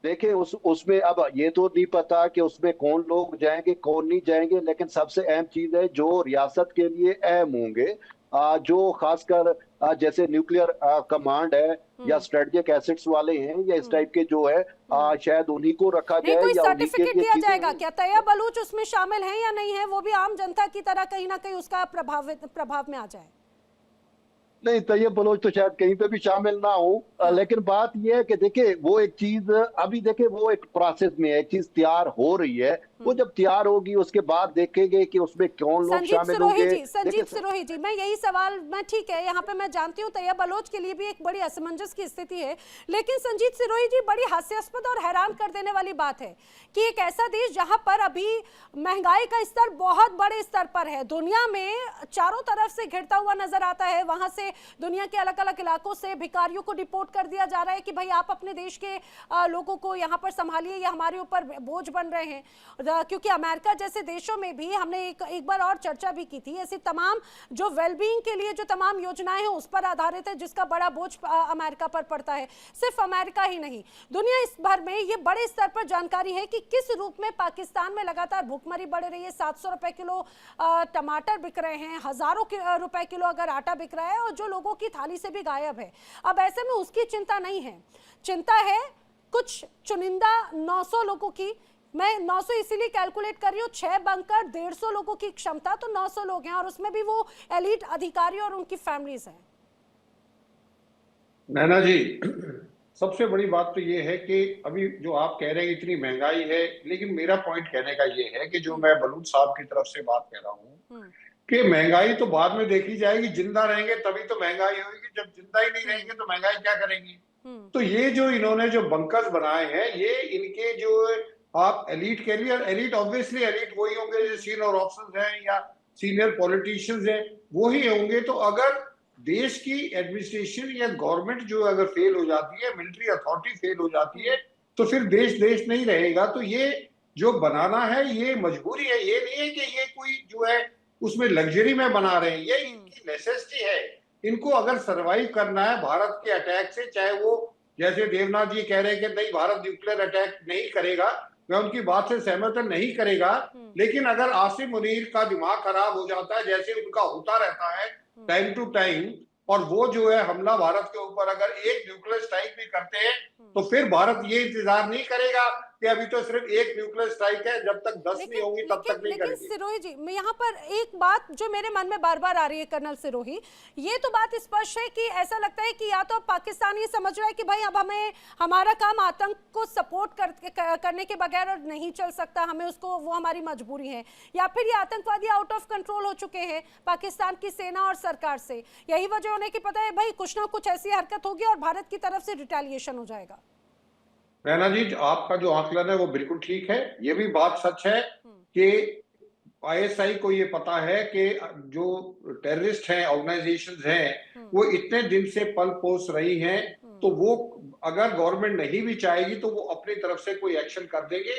देखिए, उसमें अब ये तो नहीं पता कि उसमें कौन लोग जाएंगे कौन नहीं जाएंगे, लेकिन सबसे अहम चीज है जो रियासत के लिए अहम होंगे, जो खासकर जैसे न्यूक्लियर कमांड है या स्ट्रेटेजिक एसेट्स वाले हैं या इस टाइप के जो है, शायद उन्हीं को रखा जाए कोई या सर्टिफिकेट दिया जाएगा क्या? तैयब बलूच उसमें शामिल है या नहीं है, वो भी आम जनता की तरह कहीं ना कहीं उसका प्रभाव में आ जाए? नहीं, तैयब बलोच तो शायद कहीं पे भी शामिल ना हो, लेकिन बात यह है कि देखिए वो एक चीज अभी देखिए वो एक प्रोसेस में है, एक चीज तैयार हो रही है, वो जब तैयार होगी उसके बाद देखेंगे कि उसमें कौन लोग शामिल होंगे। संजीव सिरोही जी, मैं यही सवाल, मैं ठीक है यहाँ पे मैं जानती हूँ तैयब बलोच के लिए भी एक बड़ी असमंजस की स्थिति है, लेकिन संजीव सिरोही जी, बड़ी हास्यास्पद और हैरान कर देने वाली बात है कि एक ऐसा देश जहां पर अभी महंगाई का स्तर बहुत बड़े स्तर पर है, दुनिया में चारों तरफ से घिरता हुआ नजर आता है, वहां से दुनिया के अलग अलग इलाकों से भिखारियों को डिपोर्ट कर दिया जा रहा है कि भाई आप अपने देश के लोगों को यहाँ पर संभालिए, या हमारे ऊपर बोझ बन रहे हैं। क्योंकि अमेरिका जैसे देशों में भी हमने एक बार और चर्चा भी की थी, ऐसी तमाम जो वेलबींग के लिए जो तमाम योजनाएं हैं उस पर आधारित है, जिसका बड़ा बोझ अमेरिका पर पड़ता है। सिर्फ अमेरिका ही नहीं, दुनिया इस भर में ये बड़े स्तर पर जानकारी है कि किस रूप में पाकिस्तान में लगातार भुखमरी बढ़ रही है। 700 रुपए किलो टमाटर बिक रहे हैं, हजारों रुपए किलो अगर आटा बिक रहा है, और जो लोगों की थाली से भी गायब है। अब ऐसे में उसकी चिंता नहीं है, चिंता है कुछ चुनिंदा 900 लोगों की। मैं 900 इसीलिए कैलकुलेट कर रही हूँ, 6 बंकर 150 लोगों की क्षमता, तो 900 लोग हैं, और उसमें भी वो एलीट अधिकारी और उनकी फैमिलीज हैं। नैना जी, सबसे बड़ी बात तो ये है कि अभी जो आप कह रहे हैं इतनी महंगाई है, लेकिन मेरा पॉइंट कहने का ये है कि जो मैं बलूच साहब की तरफ से बात कह रहा हूँ कि महंगाई तो बाद में देखी जाएगी, जिंदा रहेंगे तभी तो महंगाई होगी, जब जिंदा ही नहीं रहेंगे तो महंगाई क्या करेंगी? तो ये जो इन्होंने जो बंकर्स बनाए हैं, ये इनके जो आप एलीट कह रही है, एलीट ऑब्वियसली एलीट वही होंगे जो सीनियर ऑफिसर्स हैं या सीनियर पॉलिटिशियंस हैं, वो ही होंगे। तो अगर देश की एडमिनिस्ट्रेशन या गवर्नमेंट जो अगर फेल हो जाती है, मिलिट्री अथॉरिटी फेल हो जाती है, तो फिर देश नहीं रहेगा। तो ये जो बनाना है ये मजबूरी है, ये नहीं है कि ये कोई जो है उसमें लग्जरी में बना रहे हैं, ये इनकी नेसेसिटी है। इनको अगर सरवाइव करना है भारत के अटैक से, चाहे वो जैसे देवनाथ जी कह रहे हैं कि नहीं भारत न्यूक्लियर अटैक नहीं करेगा, मैं उनकी बात से सहमत नहीं करेगा, लेकिन अगर आसिम मुनीर का दिमाग खराब हो जाता है जैसे उनका होता रहता है टाइम टू टाइम, और वो जो है हमला भारत के ऊपर अगर एक न्यूक्लियर स्ट्राइक भी करते हैं तो फिर भारत ये इंतजार नहीं करेगा कि अभी तो सिर्फ एक न्यूक्लियर स्ट्राइक है, जब तक 10 नहीं होंगी तब तक नहीं करेंगे। लेकिन सिरोही जी, मैं यहाँ पर एक बात जो मेरे मन में बार बार आ रही है कर्नल सिरोही, ये तो बात स्पष्ट है कि ऐसा लगता है कि या तो पाकिस्तान ये समझ रहा है कि भाई अब हमें हमारा काम आतंक को सपोर्ट करने के बगैर और नहीं चल सकता, हमें उसको, वो हमारी मजबूरी है, या फिर ये आतंकवादी आउट ऑफ कंट्रोल हो चुके हैं पाकिस्तान की सेना और सरकार से, यही वजह होने की पता है भाई कुछ ना कुछ ऐसी हरकत होगी और भारत की तरफ से रिटेलिएशन हो जाएगा। रैना जी, आपका जो आकलन है वो बिल्कुल ठीक है। ये भी बात सच है कि आईएसआई को ये पता है कि जो टेररिस्ट हैं, ऑर्गेनाइजेशंस हैं, वो इतने दिन से पल पोस रही हैं, तो वो अगर गवर्नमेंट नहीं भी चाहेगी तो वो अपनी तरफ से कोई एक्शन कर देंगे,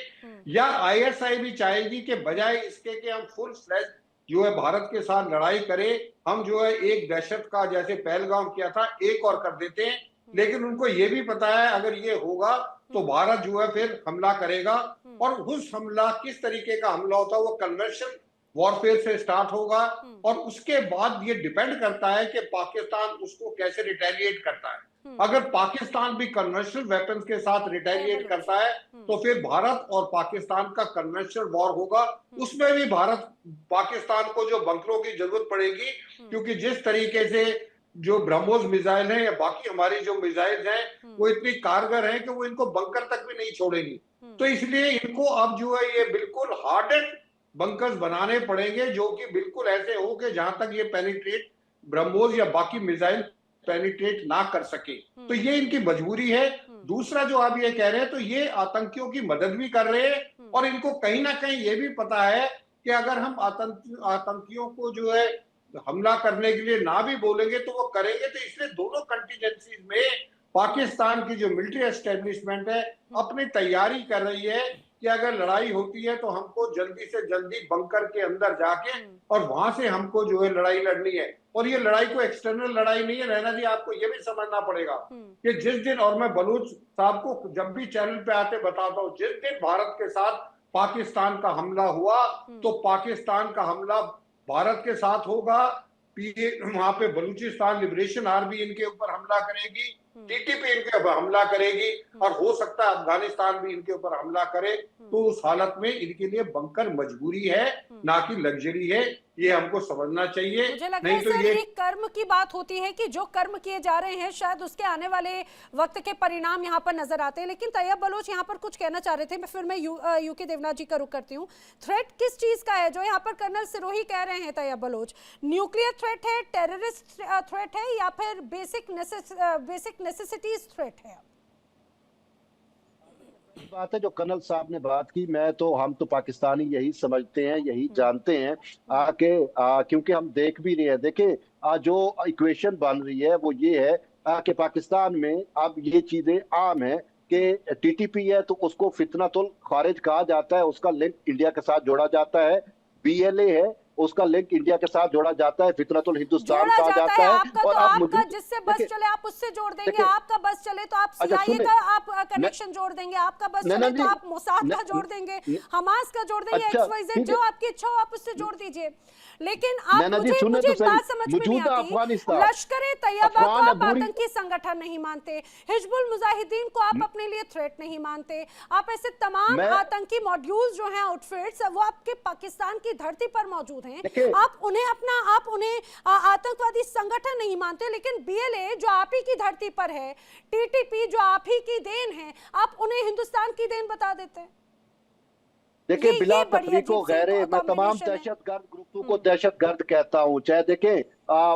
या आईएसआई भी चाहेगी कि बजाय इसके कि हम फुल फ्लैश जो है भारत के साथ लड़ाई करें, हम जो है एक दहशत का जैसे पहलगाम किया था एक और कर देते हैं। लेकिन उनको ये भी पता है अगर ये होगा तो भारत जो है फिर हमला करेगा, और उस हमला किस तरीके का हमला होता है वो कन्वेंशन वॉरफेयर से स्टार्ट होगा, और उसके बाद ये डिपेंड करता है कि पाकिस्तान उसको कैसे रिटेलिएट करता है। अगर पाकिस्तान भी कन्वेंशनल वेपन्स के साथ रिटेलिएट करता है तो फिर भारत और पाकिस्तान का कन्वेंशनल वॉर होगा, उसमें भी भारत पाकिस्तान को जो बंकरों की जरूरत पड़ेगी, क्योंकि जिस तरीके से जो ब्रह्मोस मिसाइल हैं या बाकी हमारी जो मिसाइल हैं वो इतनी कारगर हैं कि वो इनको बंकर तक भी नहीं छोड़ेंगी। तो इसलिए इनको अब जो है ये बिल्कुल हार्डेड बंकर्स बनाने पड़ेंगे जो कि बिल्कुल ऐसे हो कि जहां तक ये पेनिट्रेट ब्रह्मोस या बाकी मिसाइल पेनिट्रेट ना कर सके। तो ये इनकी मजबूरी है। दूसरा जो आप ये कह रहे हैं तो ये आतंकियों की मदद भी कर रहे हैं, और इनको कहीं ना कहीं ये भी पता है कि अगर हम आतंकियों को जो है हमला करने के लिए ना भी बोलेंगे तो वो करेंगे। तो इसलिए दोनों कंटीजेंसीज में पाकिस्तान की जो मिलिट्री एस्टेब्लिशमेंट है अपनी तैयारी कर रही है कि अगर लड़ाई होती है तो हमको जल्दी से जल्दी बंकर के अंदर जाके और वहां से हमको जो है लड़ाई लड़नी है। और ये लड़ाई को एक्सटर्नल लड़ाई नहीं है रैना जी, आपको ये भी समझना पड़ेगा कि जिस दिन, और मैं बलूच साहब को जब भी चैनल पे आते बताता हूँ, जिस दिन भारत के साथ पाकिस्तान का हमला हुआ तो पाकिस्तान का हमला भारत के साथ होगा। वहां पे बलूचिस्तान लिबरेशन आर्मी इनके ऊपर हमला करेगी, टीटीपी इनके ऊपर हमला करेगी, और हो सकता है अफगानिस्तान भी इनके ऊपर हमला करे। तो उस हालत में इनके लिए बंकर मजबूरी है, ना कि लग्जरी है, ये हमको समझना चाहिए। मुझे लगता नहीं है तो सर ये एक कर्म की बात होती है कि जो कर्म किए जा रहे हैं शायद उसके आने वाले वक्त के परिणाम यहाँ पर नजर आते हैं। लेकिन तैयब बलोच यहाँ पर कुछ कहना चाह रहे थे, फिर मैं यूके देवनाथ जी का रुख करती हूँ। थ्रेट किस चीज का है जो यहाँ पर कर्नल सिरोही कह रहे हैं तैयब बलोच? न्यूक्लियर थ्रेट है, टेररिस्ट थ्रेट है, या फिर बेसिक नेसेसिटीज थ्रेट है? बात है जो कर्नल साहब ने बात की, हम तो पाकिस्तानी यही समझते हैं, यही जानते हैं क्योंकि हम देख भी रहे हैं। देखिए जो इक्वेशन बन रही है वो ये है कि पाकिस्तान में अब ये चीजें आम है कि टीटीपी है तो उसको फितनतुल खारिज कहा जाता है, उसका लिंक इंडिया के साथ जोड़ा जाता है। बीएलए है, उसका लिंक इंडिया के साथ जोड़ा जाता है, फितनतुल हिंदुस्तान कहा जाता है। आपका तो आपका जिससे बस चले आप उससे जोड़ देंगे, आपका बस चले तो आप सीआईए का आप कनेक्शन जोड़ देंगे, आपका बस चले तो आप मोसाद का जोड़ देंगे, हमास का जोड़ देंगे, एक्सवाईजेड, जो आपकी इच्छा हो आप उससे जोड़ दीजिए। लेकिन आप मुझे एक बात समझ में नहीं आती, लश्कर तैयबा को आप आतंकी संगठन नहीं मानते, हिजबुल मुजाहिदीन को आप अपने लिए थ्रेट नहीं मानते, आप ऐसे तमाम आतंकी मॉड्यूल्स जो हैं, आउटफिट्स, वो आपके पाकिस्तान की धरती पर मौजूद हैं, आप उन्हें आतंकवादी संगठन नहीं मानते। लेकिन बीएलए जो आप ही की धरती पर है, टीटीपी जो आप ही की देन है, आप उन्हें हिंदुस्तान की देन बता देते हैं। देखिए बिला तफरीक गैरे, मैं तमाम दहशतगर्द ग्रुपों को दहशतगर्द कहता हूँ, चाहे देखें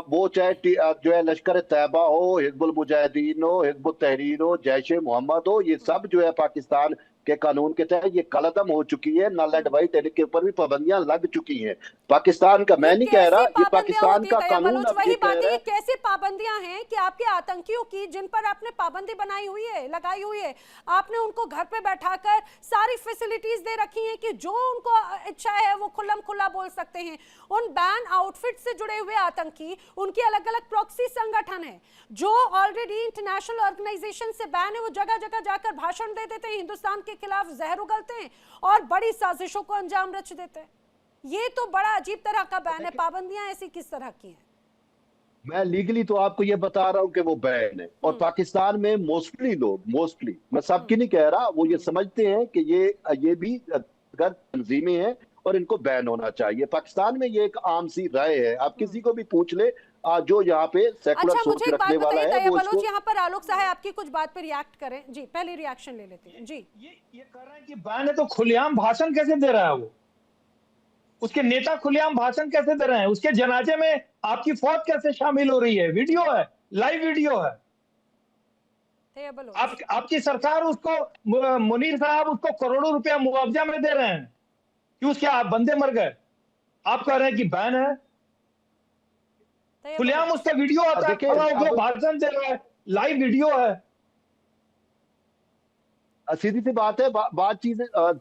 वो चाहे जो है लश्कर तैयबा हो, हिजबुल मुजाहिदीन हो, हिजबुल तहरीर हो, जैश ए मोहम्मद हो, ये सब जो है पाकिस्तान के कानून के तहत ये कलअदम हो चुकी है, नल एंड वाइट, इनके ऊपर भी पाबंदियां लग चुकी हैं। पाकिस्तान का, मैं नहीं कह रहा, ये पाकिस्तान का कानून अब ये कह रहा है। कैसी पाबंदियां हैं कि आपके आतंकियों की, जिन पर आपने पाबंदी बनाई हुई है, लगाई हुई है, आपने उनको घर पे बैठाकर सारी फैसिलिटीज दे रखी हैं कि जो उनको इच्छा है वो खुल्लम खुल्ला बोल सकते हैं। उन बैन आउटफिट से जुड़े हुए आतंकी, उनकी अलग अलग प्रॉक्सी संगठन है जो ऑलरेडी इंटरनेशनल ऑर्गेनाइजेशन से बैन है, वो जगह जगह जाकर भाषण दे देते हैं, हिंदुस्तान के खिलाफ जहर उगलते हैं और बड़ी साजिशों को अंजाम रच देते हैं। ये तो बड़ा अजीब तरह का बैन है। पाबंदियां ऐसी किस तरह की हैं? मैं लीगली तो आपको ये बता रहा हूं कि वो बैन है, और पाकिस्तान में मोस्टली लोग, मोस्टली, मैं सबकी नहीं कह रहा, वो ये समझते हैं कि ये भी अगर तंजीमें हैं और इनको बैन होना चाहिए। पाकिस्तान में ये एक आम सी राय है, आप किसी को भी पूछ ले जो यहाँ पे सेकुलर सोच रखने वाला है वो इसको। यहाँ पर आलोक साहब आपकी कुछ बात पे रिएक्ट करें। जी, पहले रिएक्शन ले लेते हैं। जी, ये कर रहे हैं कि बैन है तो खुलेआम भाषण कैसे दे रहा है वो? उसके नेता खुलेआम भाषण कैसे दे रहे हैं? उसके जनाजे में आपकी फौज कैसे शामिल हो रही है? वीडियो है, लाइव वीडियो है। आपकी सरकार उसको, मुनीर साहब उसको करोड़ों रुपया मुआवजा में दे रहे हैं कि उसके आप बंदे मर गए। आप कह रहे हैं कि बैन है। खुलेआम उसका वीडियो आता है, खड़ा होकर भाषण दे रहा है, लाइव वीडियो है। सीधी सी बात है,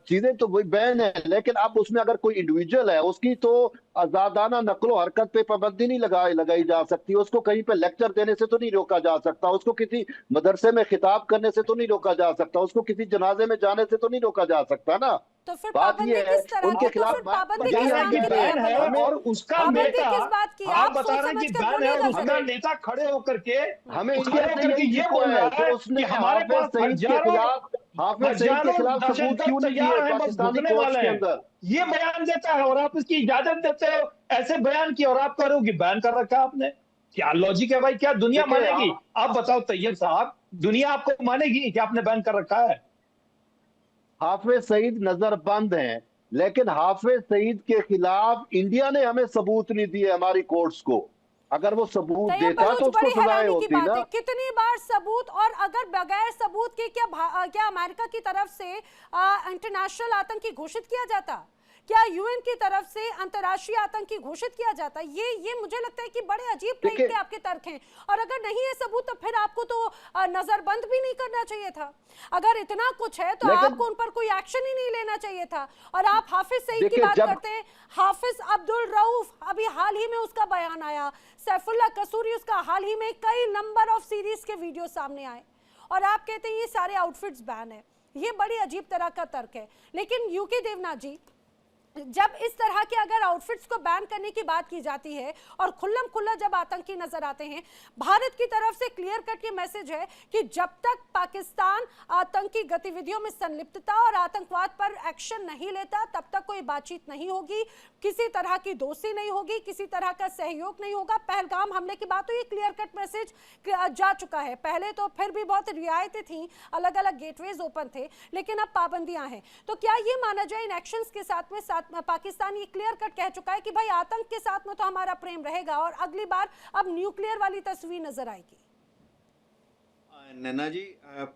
चीजें तो वही बैन है, लेकिन अब उसमें अगर कोई इंडिविजुअल है, उसकी तो आजादाना नकलो हरकत पे पाबंदी नहीं लगाई जा सकती। उसको कहीं पे लेक्चर देने से तो नहीं रोका जा सकता, उसको किसी मदरसे में खिताब करने से तो नहीं रोका जा सकता, उसको किसी जनाजे में जाने से तो नहीं रोका जा सकता ना। तो फिर बात ये है उनके खिलाफ बैन है, और उसका नेता, आप बता रहे हैं कि बैन है, उसका नेता खड़े होकर के हमें ये बोल रहा है कि हमारे पास हाफिज सईद के खिलाफ सबूत क्यों नहीं दिए पाकिस्तानी कोर्ट के अंदर। ये बयान देता है और आप इसकी इजाजत देते हो ऐसे बयान की, और आप कह रहे हो कि बैन कर रखा है आपने। क्या लॉजिक है भाई? क्या दुनिया मानेगी? आप बताओ तैयब साहब, दुनिया आपको मानेगी कि आपने बैन कर रखा है? हाफिज सईद नजरबंद हैं, लेकिन हाफिज सईद के खिलाफ इंडिया ने हमें सबूत नहीं दिए हमारी कोर्ट्स को। अगर वो सबूत देता तो उसको सजाएं होती ना। कितनी बार सबूत, और अगर बगैर सबूत के क्या अमेरिका की तरफ से इंटरनेशनल आतंकी घोषित किया जाता? क्या यूएन की तरफ से अंतर्राष्ट्रीय आतंकी घोषित किया जाता? ये मुझे लगता है कि बड़े अजीब टाइप के आपके तर्क हैं। और अगर नहीं है सबूत तो फिर आपको तो नजरबंद भी नहीं करना चाहिए था। अगर इतना कुछ है तो आपको उन पर कोई एक्शन ही नहीं लेना चाहिए था। और आप हाफिज सईद की बात करते हैं, हाफिज अब्दुल रऊफ, अभी हाल ही में उसका बयान आया, सैफुल्लाह कसूरी, उसका हाल ही में कई नंबर ऑफ सीरीज के वीडियो सामने आए, और आप कहते हैं ये सारे आउटफिट्स बैन है। ये बड़ी अजीब तरह का तर्क है। लेकिन यूके देवनाथ जी, जब इस तरह के अगर आउटफिट्स को बैन करने की बात की जाती है और खुल्लम खुल्ला जब आतंकी नजर आते हैं, भारत की तरफ से क्लियर कट ये मैसेज है कि जब तक पाकिस्तान आतंकी गतिविधियों में संलिप्तता और आतंकवाद पर एक्शन नहीं लेता तब तक कोई बातचीत नहीं होगी, किसी तरह की दोस्ती नहीं होगी, किसी तरह का सहयोग नहीं होगा। पहलगाम हमले की बात तो ये क्लियर कट मैसेज जा चुका है। पहले तो फिर भी बहुत रियायतें थी, अलग अलग गेटवेज ओपन थे, लेकिन अब पाबंदियां हैं। तो क्या ये माना जाए इन एक्शंस के साथ में पाकिस्तान ये क्लियर कट कह चुका है कि भाई आतंक के साथ में तो हमारा प्रेम रहेगा और अगली बार अब न्यूक्लियर वाली तस्वीर नजर आएगी? नैना जी,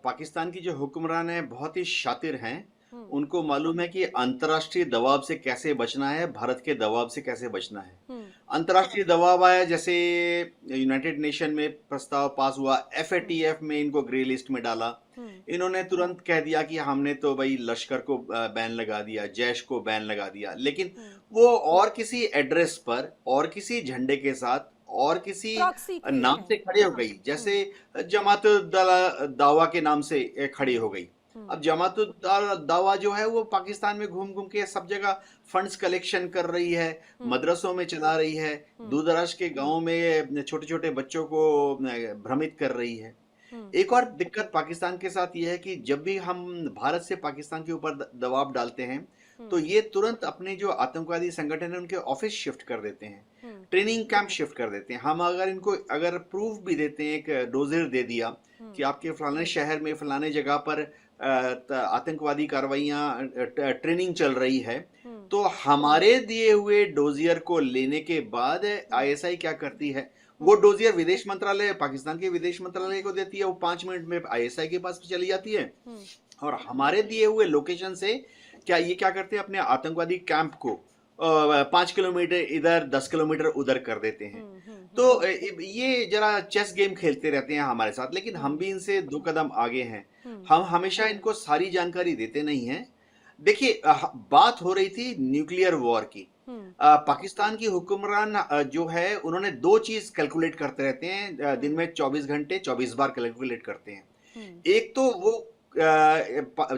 पाकिस्तान की जो हुक्मरान है बहुत ही शातिर हैं। उनको मालूम है कि अंतर्राष्ट्रीय दबाव से कैसे बचना है, भारत के दबाव से कैसे बचना है। अंतर्राष्ट्रीय दबाव आया, जैसे यूनाइटेड नेशन में प्रस्ताव पास हुआ, FATF में इनको ग्रे लिस्ट में डाला। इन्होंने तुरंत कह दिया कि हमने तो भाई लश्कर को बैन लगा दिया, जैश को बैन लगा दिया, लेकिन वो और किसी एड्रेस पर और किसी झंडे के साथ और किसी नाम से खड़े हो गई, जैसे जमात दावा के नाम से खड़ी हो गई। अब जमात दावा जो है वो पाकिस्तान में घूम घूम के सब जगह फंड्स कलेक्शन कर रही है, मदरसों में चला रही है, दूर दराज के गाँव में छोटे छोटे बच्चों को भ्रमित कर रही है। एक और दिक्कत पाकिस्तान के साथ यह है कि जब भी हम भारत से पाकिस्तान के ऊपर दबाव डालते हैं तो ये तुरंत अपने जो आतंकवादी संगठन है उनके ऑफिस शिफ्ट कर देते हैं, ट्रेनिंग कैंप शिफ्ट कर देते हैं। हम अगर प्रूफ भी देते हैं, एक डोजियर दे दिया कि आपके फलाने शहर में फलाने जगह पर आतंकवादी कार्रवाइयां ट्रेनिंग चल रही है, तो हमारे दिए हुए डोजियर को लेने के बाद ISI क्या करती है, वो डोजियर विदेश मंत्रालय, पाकिस्तान के विदेश मंत्रालय को देती है, वो 5 मिनट में ISI के पास चली जाती है। और हमारे दिए हुए लोकेशन से क्या करते हैं, अपने आतंकवादी कैंप को 5 किलोमीटर इधर 10 किलोमीटर उधर कर देते हैं। तो ये जरा चेस गेम खेलते रहते हैं हमारे साथ, लेकिन हम भी इनसे 2 कदम आगे हैं। हम हमेशा इनको सारी जानकारी देते नहीं हैं। देखिए, बात हो रही थी न्यूक्लियर वॉर की। पाकिस्तान की हुक्मरान जो है, उन्होंने 2 चीज कैलकुलेट करते रहते हैं दिन में 24 घंटे 24 बार कैलकुलेट करते हैं। एक तो वो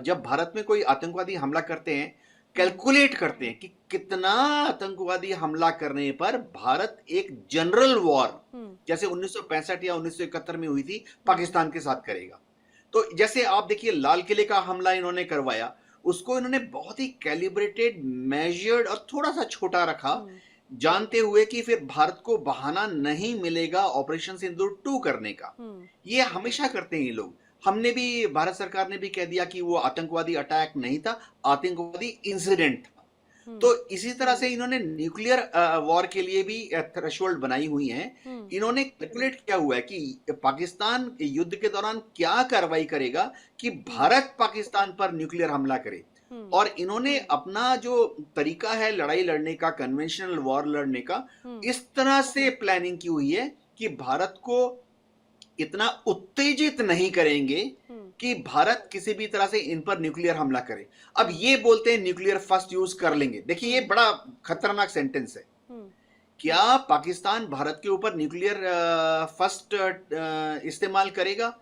जब भारत में कोई आतंकवादी हमला करते हैं, कैलकुलेट करते हैं कि कितना आतंकवादी हमला करने पर भारत एक जनरल वॉर, जैसे 1965 या 1971 में हुई थी, पाकिस्तान के साथ करेगा। तो जैसे आप देखिए, लाल किले का हमला इन्होंने करवाया, उसको इन्होंने बहुत ही कैलिब्रेटेड, मेजर्ड और थोड़ा सा छोटा रखा, जानते हुए कि फिर भारत को बहाना नहीं मिलेगा ऑपरेशन सिंदूर 2 करने का। ये हमेशा करते हैं ये लोग। हमने भी, भारत सरकार ने भी कह दिया कि वो आतंकवादी अटैक नहीं था, आतंकवादी इंसिडेंट था। तो इसी तरह से इन्होंने न्यूक्लियर वॉर के लिए भी थ्रेशोल्ड बनाई हुई हैं। इन्होंने कैलकुलेट किया हुआ है कि पाकिस्तान युद्ध के दौरान क्या कार्रवाई करेगा कि भारत पाकिस्तान पर न्यूक्लियर हमला करे। और इन्होंने अपना जो तरीका है लड़ाई लड़ने का, कन्वेंशनल वॉर लड़ने का, इस तरह से प्लानिंग की हुई है कि भारत को इतना उत्तेजित नहीं करेंगे कि भारत किसी भी तरह से इन पर न्यूक्लियर हमला करे। अब ये बोलते हैं न्यूक्लियर फर्स्ट यूज कर लेंगे। देखिए, ये बड़ा खतरनाक सेंटेंस है। क्या पाकिस्तान भारत के ऊपर न्यूक्लियर फर्स्ट इस्तेमाल करेगा?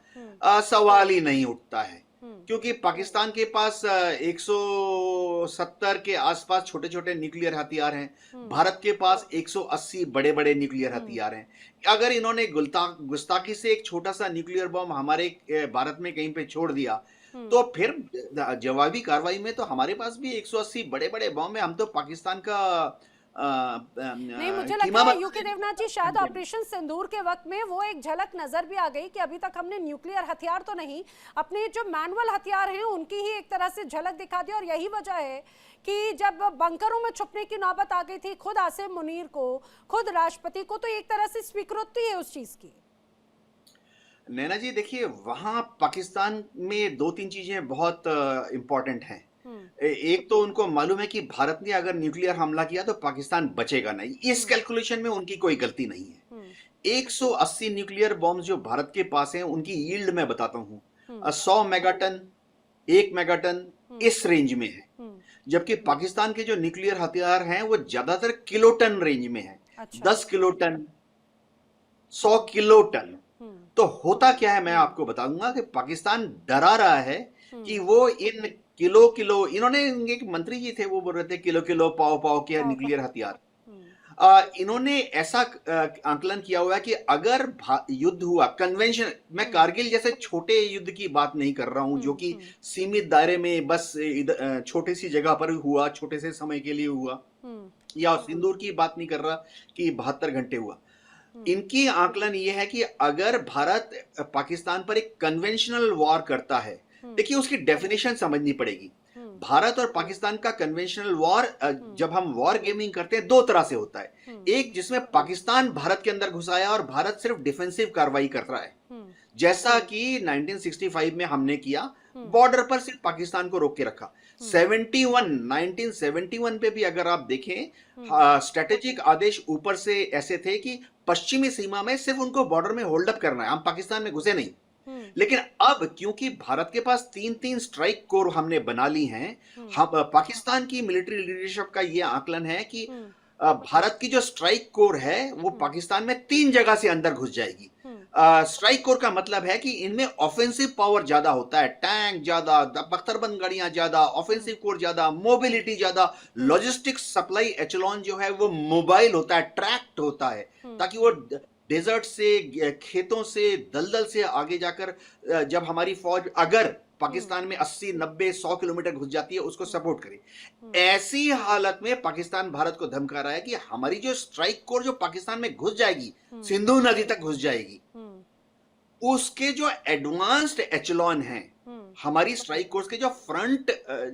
सवाल ही नहीं उठता है, क्योंकि पाकिस्तान के पास 170 के आसपास छोटे छोटे न्यूक्लियर हथियार हैं। भारत के पास 180 बड़े बड़े न्यूक्लियर हथियार हैं। अगर इन्होंने गुस्ताखी से एक छोटा सा न्यूक्लियर बम हमारे भारत में कहीं पे छोड़ दिया, तो फिर जवाबी कार्रवाई में तो हमारे पास भी 180 बड़े बड़े बम है। हम तो पाकिस्तान का नहीं, मुझे लगता है यूके देवनाथ जी, शायद ऑपरेशन सिंदूर के वक्त में वो एक झलक नजर भी आ गई कि अभी तक हमने न्यूक्लियर हथियार तो नहीं, अपने जो मैनुअल हथियार हैं उनकी ही एक तरह से झलक दिखा दी। और यही वजह है कि जब बंकरों में छुपने की नौबत आ गई थी खुद आसिम मुनीर को, खुद राष्ट्रपति को, तो एक तरह से स्वीकृति है उस चीज की। नैना जी, देखिए, वहां पाकिस्तान में 2-3 चीजें बहुत इंपॉर्टेंट हैं। एक तो उनको मालूम है कि भारत ने अगर न्यूक्लियर हमला किया तो पाकिस्तान बचेगा नहीं। इस कैलकुलेशन में उनकी कोई गलती नहीं है। 180 न्यूक्लियर बॉम्ब जो भारत के पास हैं, उनकी यील्ड मैं बताता हूं, 100 मेगाटन, 1 मेगाटन, इस रेंज में है। जबकि पाकिस्तान के जो न्यूक्लियर हथियार हैं वो ज्यादातर किलोटन रेंज में है। अच्छा। 10 किलोटन, 100 किलोटन। तो होता क्या है, मैं आपको बताऊंगा कि पाकिस्तान डरा रहा है कि वो इन किलो, इन्होंने, एक मंत्री जी थे वो बोल रहे थे किलो पाव के न्यूक्लियर हथियार। इन्होंने ऐसा आंकलन किया हुआ है कि अगर युद्ध हुआ कन्वेंशन, मैं कारगिल जैसे छोटे युद्ध की बात नहीं कर रहा हूं जो कि सीमित दायरे में बस छोटी सी जगह पर हुआ, छोटे से समय के लिए हुआ, या सिंदूर की बात नहीं कर रहा कि 72 घंटे हुआ। इनकी आंकलन ये है कि अगर भारत पाकिस्तान पर एक कन्वेंशनल वॉर करता है, देखिए उसकी डेफिनेशन समझनी पड़ेगी। भारत और पाकिस्तान का कन्वेंशनल वॉर, जब हम वॉर गेमिंग करते हैं, 2 तरह से होता है। एक जिसमें पाकिस्तान भारत के अंदर घुस आया और भारत सिर्फ डिफेंसिव कार्रवाई कर रहा है, जैसा कि 1965 में हमने किया, बॉर्डर पर सिर्फ पाकिस्तान को रोक के रखा। 1971 पे भी अगर आप देखें, स्ट्रेटेजिक आदेश ऊपर से ऐसे थे कि पश्चिमी सीमा में सिर्फ उनको बॉर्डर में होल्ड अप करना है, हम पाकिस्तान में घुसे नहीं। लेकिन अब क्योंकि भारत के पास 3-3 स्ट्राइक कोर हमने बना ली हैं, हम पाकिस्तान की मिलिट्री लीडरशिप का यह आकलन है कि भारत की जो स्ट्राइक कोर है वो पाकिस्तान में 3 जगह से अंदर घुस जाएगी। स्ट्राइक कोर का मतलब है कि इनमें ऑफेंसिव पावर ज्यादा होता है, टैंक ज्यादा, बख्तरबंद गाड़ियां ज्यादा, ऑफेंसिव कोर ज्यादा, मोबिलिटी ज्यादा, लॉजिस्टिक्स सप्लाई एचलॉन जो है वो मोबाइल होता है, ट्रैक्ट होता है, ताकि वो डेजर्ट से, खेतों से, दलदल से आगे जाकर जब हमारी फौज अगर पाकिस्तान में 80, 90, 100 किलोमीटर घुस जाती है, उसको सपोर्ट करे। ऐसी हालत में पाकिस्तान भारत को धमका रहा है कि हमारी जो स्ट्राइक कोर जो पाकिस्तान में घुस जाएगी, सिंधु नदी तक घुस जाएगी, उसके जो एडवांस्ड एचलॉन हैं हमारी स्ट्राइक कोर्स के जो फ्रंट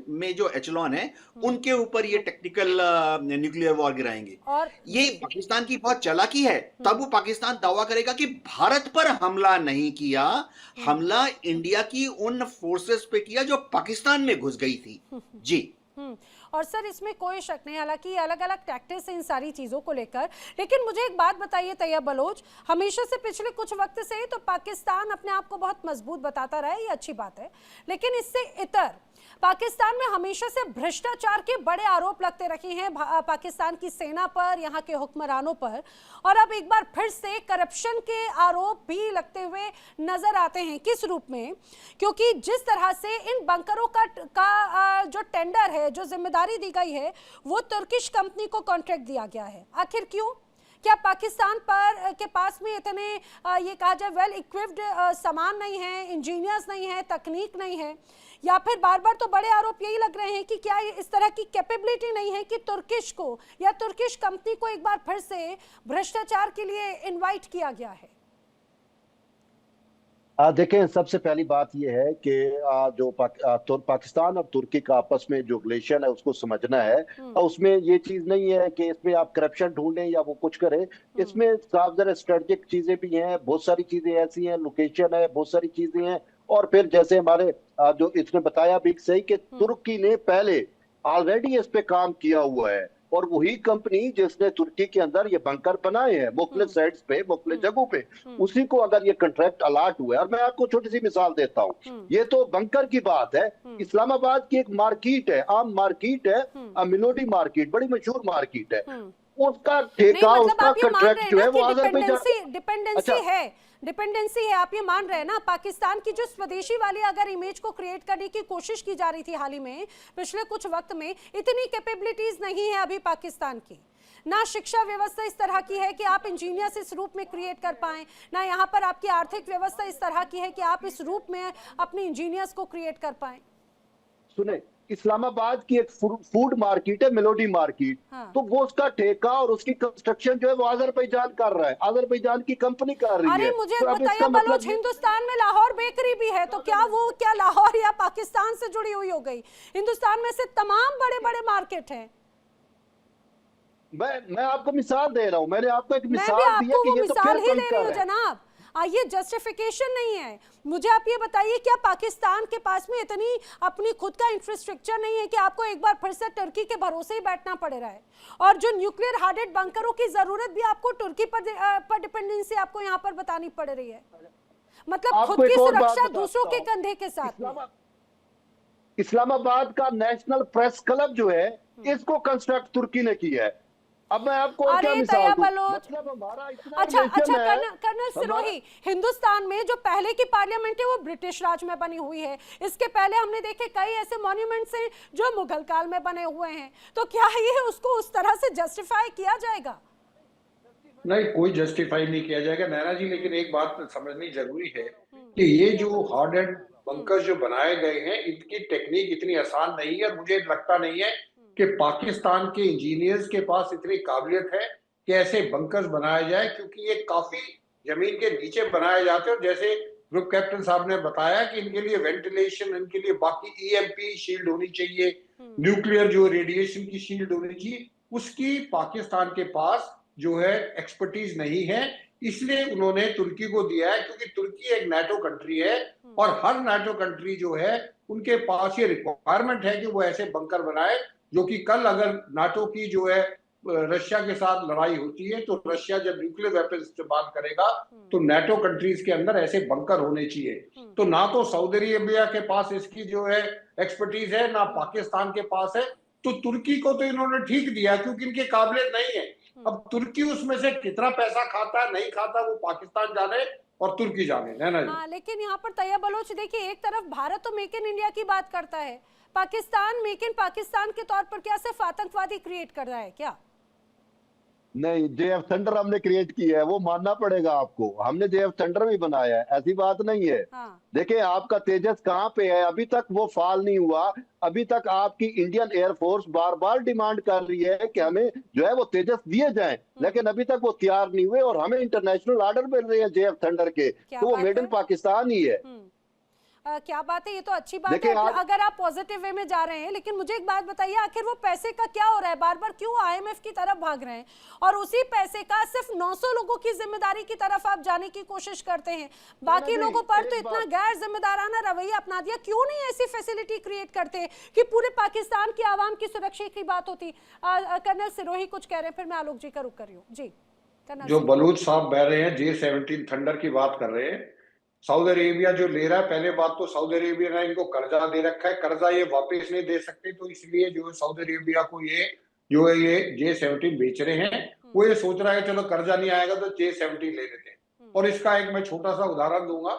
में जो एचलॉन है उनके ऊपर ये टेक्निकल न्यूक्लियर वॉर गिराएंगे। और ये पाकिस्तान की बहुत चालाकी है। तब वो पाकिस्तान दावा करेगा कि भारत पर हमला नहीं किया, हमला इंडिया की उन फोर्सेस पे किया जो पाकिस्तान में घुस गई थी। जी और सर इसमें कोई शक नहीं, हालांकि अलग अलग टैक्टिक्स हैं इन सारी चीज़ों को लेकर, लेकिन मुझे एक बात बताइए तैयब बलोच, हमेशा से पिछले कुछ वक्त से ही तो पाकिस्तान अपने आप को बहुत मजबूत बताता रहा है, ये अच्छी बात है, लेकिन इससे इतर पाकिस्तान में हमेशा से भ्रष्टाचार के बड़े आरोप लगते रहे हैं पाकिस्तान की सेना पर, यहाँ के हुक्मरानों पर, और अब एक बार फिर से करप्शन के आरोप भी लगते हुए नजर आते हैं। किस रूप में? क्योंकि जिस तरह से इन बंकरों का जो टेंडर है, जो जिम्मेदारी दी गई है, वो तुर्किश कंपनी को कॉन्ट्रैक्ट दिया गया है। आखिर क्यों? क्या पाकिस्तान के पास में इतने ये कहा जाए वेल इक्विप्ड सामान नहीं है, इंजीनियर्स नहीं है, तकनीक नहीं है, या फिर बार बार तो बड़े आरोप यही लग रहे हैं कि क्या इस तरह की कैपेबिलिटी नहीं है कि तुर्किश को या तुर्किश कंपनी को एक बार फिर से भ्रष्टाचार के लिए इनवाइट किया गया है? देखें, सबसे पहली बात यह है कि जो पाकिस्तान और तुर्की का आपस में जो रिलेशन है उसको समझना है। उसमें ये चीज नहीं है कि इसमें आप करप्शन ढूंढें या वो कुछ करें, इसमें साफ जरा स्ट्रेटेजिक चीजें भी हैं, बहुत सारी चीजें ऐसी हैं, लोकेशन है, बहुत सारी चीजें हैं। और फिर जैसे हमारे जो इसने बताया भी सही कि तुर्की ने पहले ऑलरेडी इस पे काम किया हुआ है, और वही कंपनी जिसने तुर्की के अंदर ये बंकर बनाए हैं मुख्तलिफ साइट्स पे, मुख्तलिफ जगहों पे, उसी को अगर ये कंट्रैक्ट अलाट हुआ है। और मैं आपको छोटी सी मिसाल देता हूँ, ये तो बंकर की बात है। इस्लामाबाद की एक मार्केट है, आम मार्केट है, मिलोडी मार्केट, बड़ी मशहूर मार्केट है, उसका ठेका, उसका कंट्रैक्ट जो है वो अजरबैजान डिपेंडेंसी है। आप ये मान रहे हैं ना, पाकिस्तान की जो स्वदेशी वाली अगर इमेज को क्रिएट करने की कोशिश की जा रही थी हाल ही में, पिछले कुछ वक्त में, इतनी कैपेबिलिटीज नहीं है अभी पाकिस्तान की। ना शिक्षा व्यवस्था इस तरह की है कि आप इंजीनियर्स इस रूप में क्रिएट कर पाएं, ना यहाँ पर आपकी आर्थिक व्यवस्था इस तरह की है कि आप इस रूप में अपने इंजीनियर्स को क्रिएट कर पाएं। सुने, इस्लामाबाद की एक फूड मार्केट है, मेलोडी मार्केट, तो वो उसका ठेका और उसकी कंस्ट्रक्शन जो है वो अजरबैजान कर रहा है, अजरबैजान की कंपनी कर रही है। अरे मुझे बताइए बलोच, हिंदुस्तान में लाहौर बेकरी भी है, तो क्या लाहौर या पाकिस्तान से जुड़ी हुई हो गई? हिंदुस्तान में से तमाम बड़े बड़े मार्केट हैं। मैं आपको मिसाल दे रहा हूँ, मैंने आपको एक मिसाल दी है कि ये तो मिसाल ही ले रही हूँ जनाब, ये जस्टिफिकेशन नहीं है। मुझे आप ये बताइए, क्या पाकिस्तान के पास में इतनी अपनी खुद का इंफ्रास्ट्रक्चर नहीं है कि आपको एक बार फिर से तुर्की के भरोसे ही बैठना पड़ रहा है? और जो न्यूक्लियर हार्डेड बंकरों की जरूरत भी आपको तुर्की पर डिपेंडेंसी आपको यहाँ पर बतानी पड़ रही है, मतलब खुद की सुरक्षा दूसरों के कंधे के साथ। इस्लामाबाद का नेशनल प्रेस क्लब जो है, इसको कंस्ट्रक्ट तुर्की ने किया है। अब मैं आपको क्या मिसाल दूं? मतलब हमारा इतना कर्नल सिरोही, हिंदुस्तान में जो पहले की पार्लियामेंट है वो ब्रिटिश राज में बनी हुई है, इसके पहले हमने देखे कई ऐसे मॉन्यूमेंट्स हैं जो मुगल काल में बने हुए हैं, तो क्या ये उसको उस तरह से जस्टिफाई किया जाएगा? नहीं, कोई जस्टिफाई नहीं किया जाएगा नैना जी, लेकिन एक बात समझनी जरूरी है कि ये जो हार्डेड बंकर जो बनाए गए हैं, इनकी टेक्निक इतनी आसान नहीं है, और मुझे लगता नहीं है कि पाकिस्तान के इंजीनियर्स के पास इतनी काबिलियत है कि ऐसे बंकर्स बनाए जाए, क्योंकि ये काफी जमीन के नीचे बनाए जाते हैं। और जैसे ग्रुप कैप्टन साहब ने बताया कि इनके लिए वेंटिलेशन, इनके लिए बाकी ईएमपी शील्ड होनी चाहिए, न्यूक्लियर जो रेडिएशन की शील्ड होनी चाहिए, उसकी पाकिस्तान के पास जो है एक्सपर्टीज नहीं है। इसलिए उन्होंने तुर्की को दिया है, क्योंकि तुर्की एक नाटो कंट्री है, और हर नाटो कंट्री जो है उनके पास ये रिक्वायरमेंट है कि वो ऐसे बंकर बनाए, जो कि कल अगर नाटो की जो है रशिया के साथ लड़ाई होती है, तो रशिया जब न्यूक्लियर वेपन इस्तेमाल करेगा तो नाटो कंट्रीज के अंदर ऐसे बंकर होने चाहिए। तो ना तो सऊदी अरेबिया के पास इसकी जो है एक्सपर्टीज है, ना पाकिस्तान के पास है, तो तुर्की को तो इन्होंने ठीक दिया क्योंकि इनके काबिलियत नहीं है। अब तुर्की उसमें से कितना पैसा खाता है नहीं खाता वो पाकिस्तान जाने और तुर्की जाने, है ना? हाँ, लेकिन यहाँ पर तैयब बलोच देखिए, एक तरफ भारत तो मेक इन इंडिया की बात करता है, पाकिस्तान मेक इन पाकिस्तान के तौर पर क्या सिर्फ आतंकवादी क्रिएट कर रहा है क्या? नहीं, जेएफ थंडर हमने क्रिएट किया है, वो मानना पड़ेगा आपको। हमने जेएफ थंडर भी बनाया है, ऐसी बात नहीं है। देखिए, आपका तेजस कहाँ पे है, अभी तक वो फाल नहीं हुआ। अभी तक आपकी इंडियन एयरफोर्स बार बार डिमांड कर रही है कि हमें जो है वो तेजस दिए जाएं, लेकिन अभी तक वो तैयार नहीं हुए, और हमें इंटरनेशनल ऑर्डर मिल रहे हैं जेएफ थंडर के, तो वो मेड इन पाकिस्तान ही है। क्या बात है, ये तो अच्छी बात देखिए है अगर आप पॉजिटिव वे में जा रहे हैं। लेकिन मुझे एक बात बताइए, आखिर वो पैसे का क्या हो रहा है? बार बार क्यों आईएमएफ की तरफ भाग रहे हैं और उसी पैसे का सिर्फ 900 लोगों की जिम्मेदारी की तरफ आप जाने की कोशिश करते हैं, बाकी लोगों पर तो इतना गैर जिम्मेदाराना रवैया अपना दिया। क्यों नहीं ऐसी फैसिलिटी क्रिएट करते कि पूरे पाकिस्तान की आवाम की सुरक्षा की बात होती? कर्नल सिरोही कुछ कह रहे हैं, फिर मैं आलोक जी का रुख कर रही हूँ। जी जो बलूच साहब बह रहे हैं, J-17 थंडर की बात कर रहे हैं। सऊदी अरेबिया जो ले रहा है, पहले बात तो सऊदी अरेबिया ने इनको कर्जा दे रखा है, कर्जा ये वापस नहीं दे सकते, तो इसलिए जो सऊदी अरेबिया को ये जो है ये J-17 बेच रहे हैं। वो ये सोच रहा है चलो कर्जा नहीं आएगा तो J-17 ले लेते हैं। और इसका एक मैं छोटा सा उदाहरण दूंगा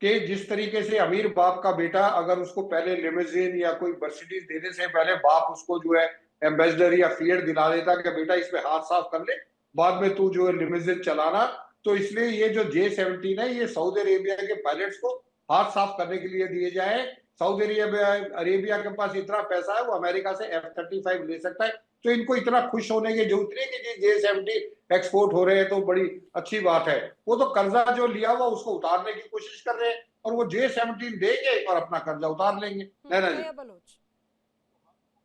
कि जिस तरीके से अमीर बाप का बेटा अगर उसको पहले लिमोजिन या कोई मर्सिडीज देने से पहले बाप उसको जो है एम्बेसडर या फिएट दिला देता कि बेटा इसमें हाथ साफ कर ले, बाद में तू जो है लिमोजिन चलाना। तो इसलिए ये जो J-17 है ये सऊदी अरेबिया के पायलट्स को हाथ साफ करने के लिए दिए जाए। सऊदी अरेबिया के पास इतना पैसा है, वो अमेरिका से F-35 ले सकता है। तो इनको इतना खुश होने की जरूरत नहीं कि J-17 एक्सपोर्ट हो रहे हैं तो बड़ी अच्छी बात है। वो तो कर्जा जो लिया हुआ उसको उतारने की कोशिश कर रहे हैं और वो J-17 देंगे और अपना कर्जा उतार लेंगे। नैना जी,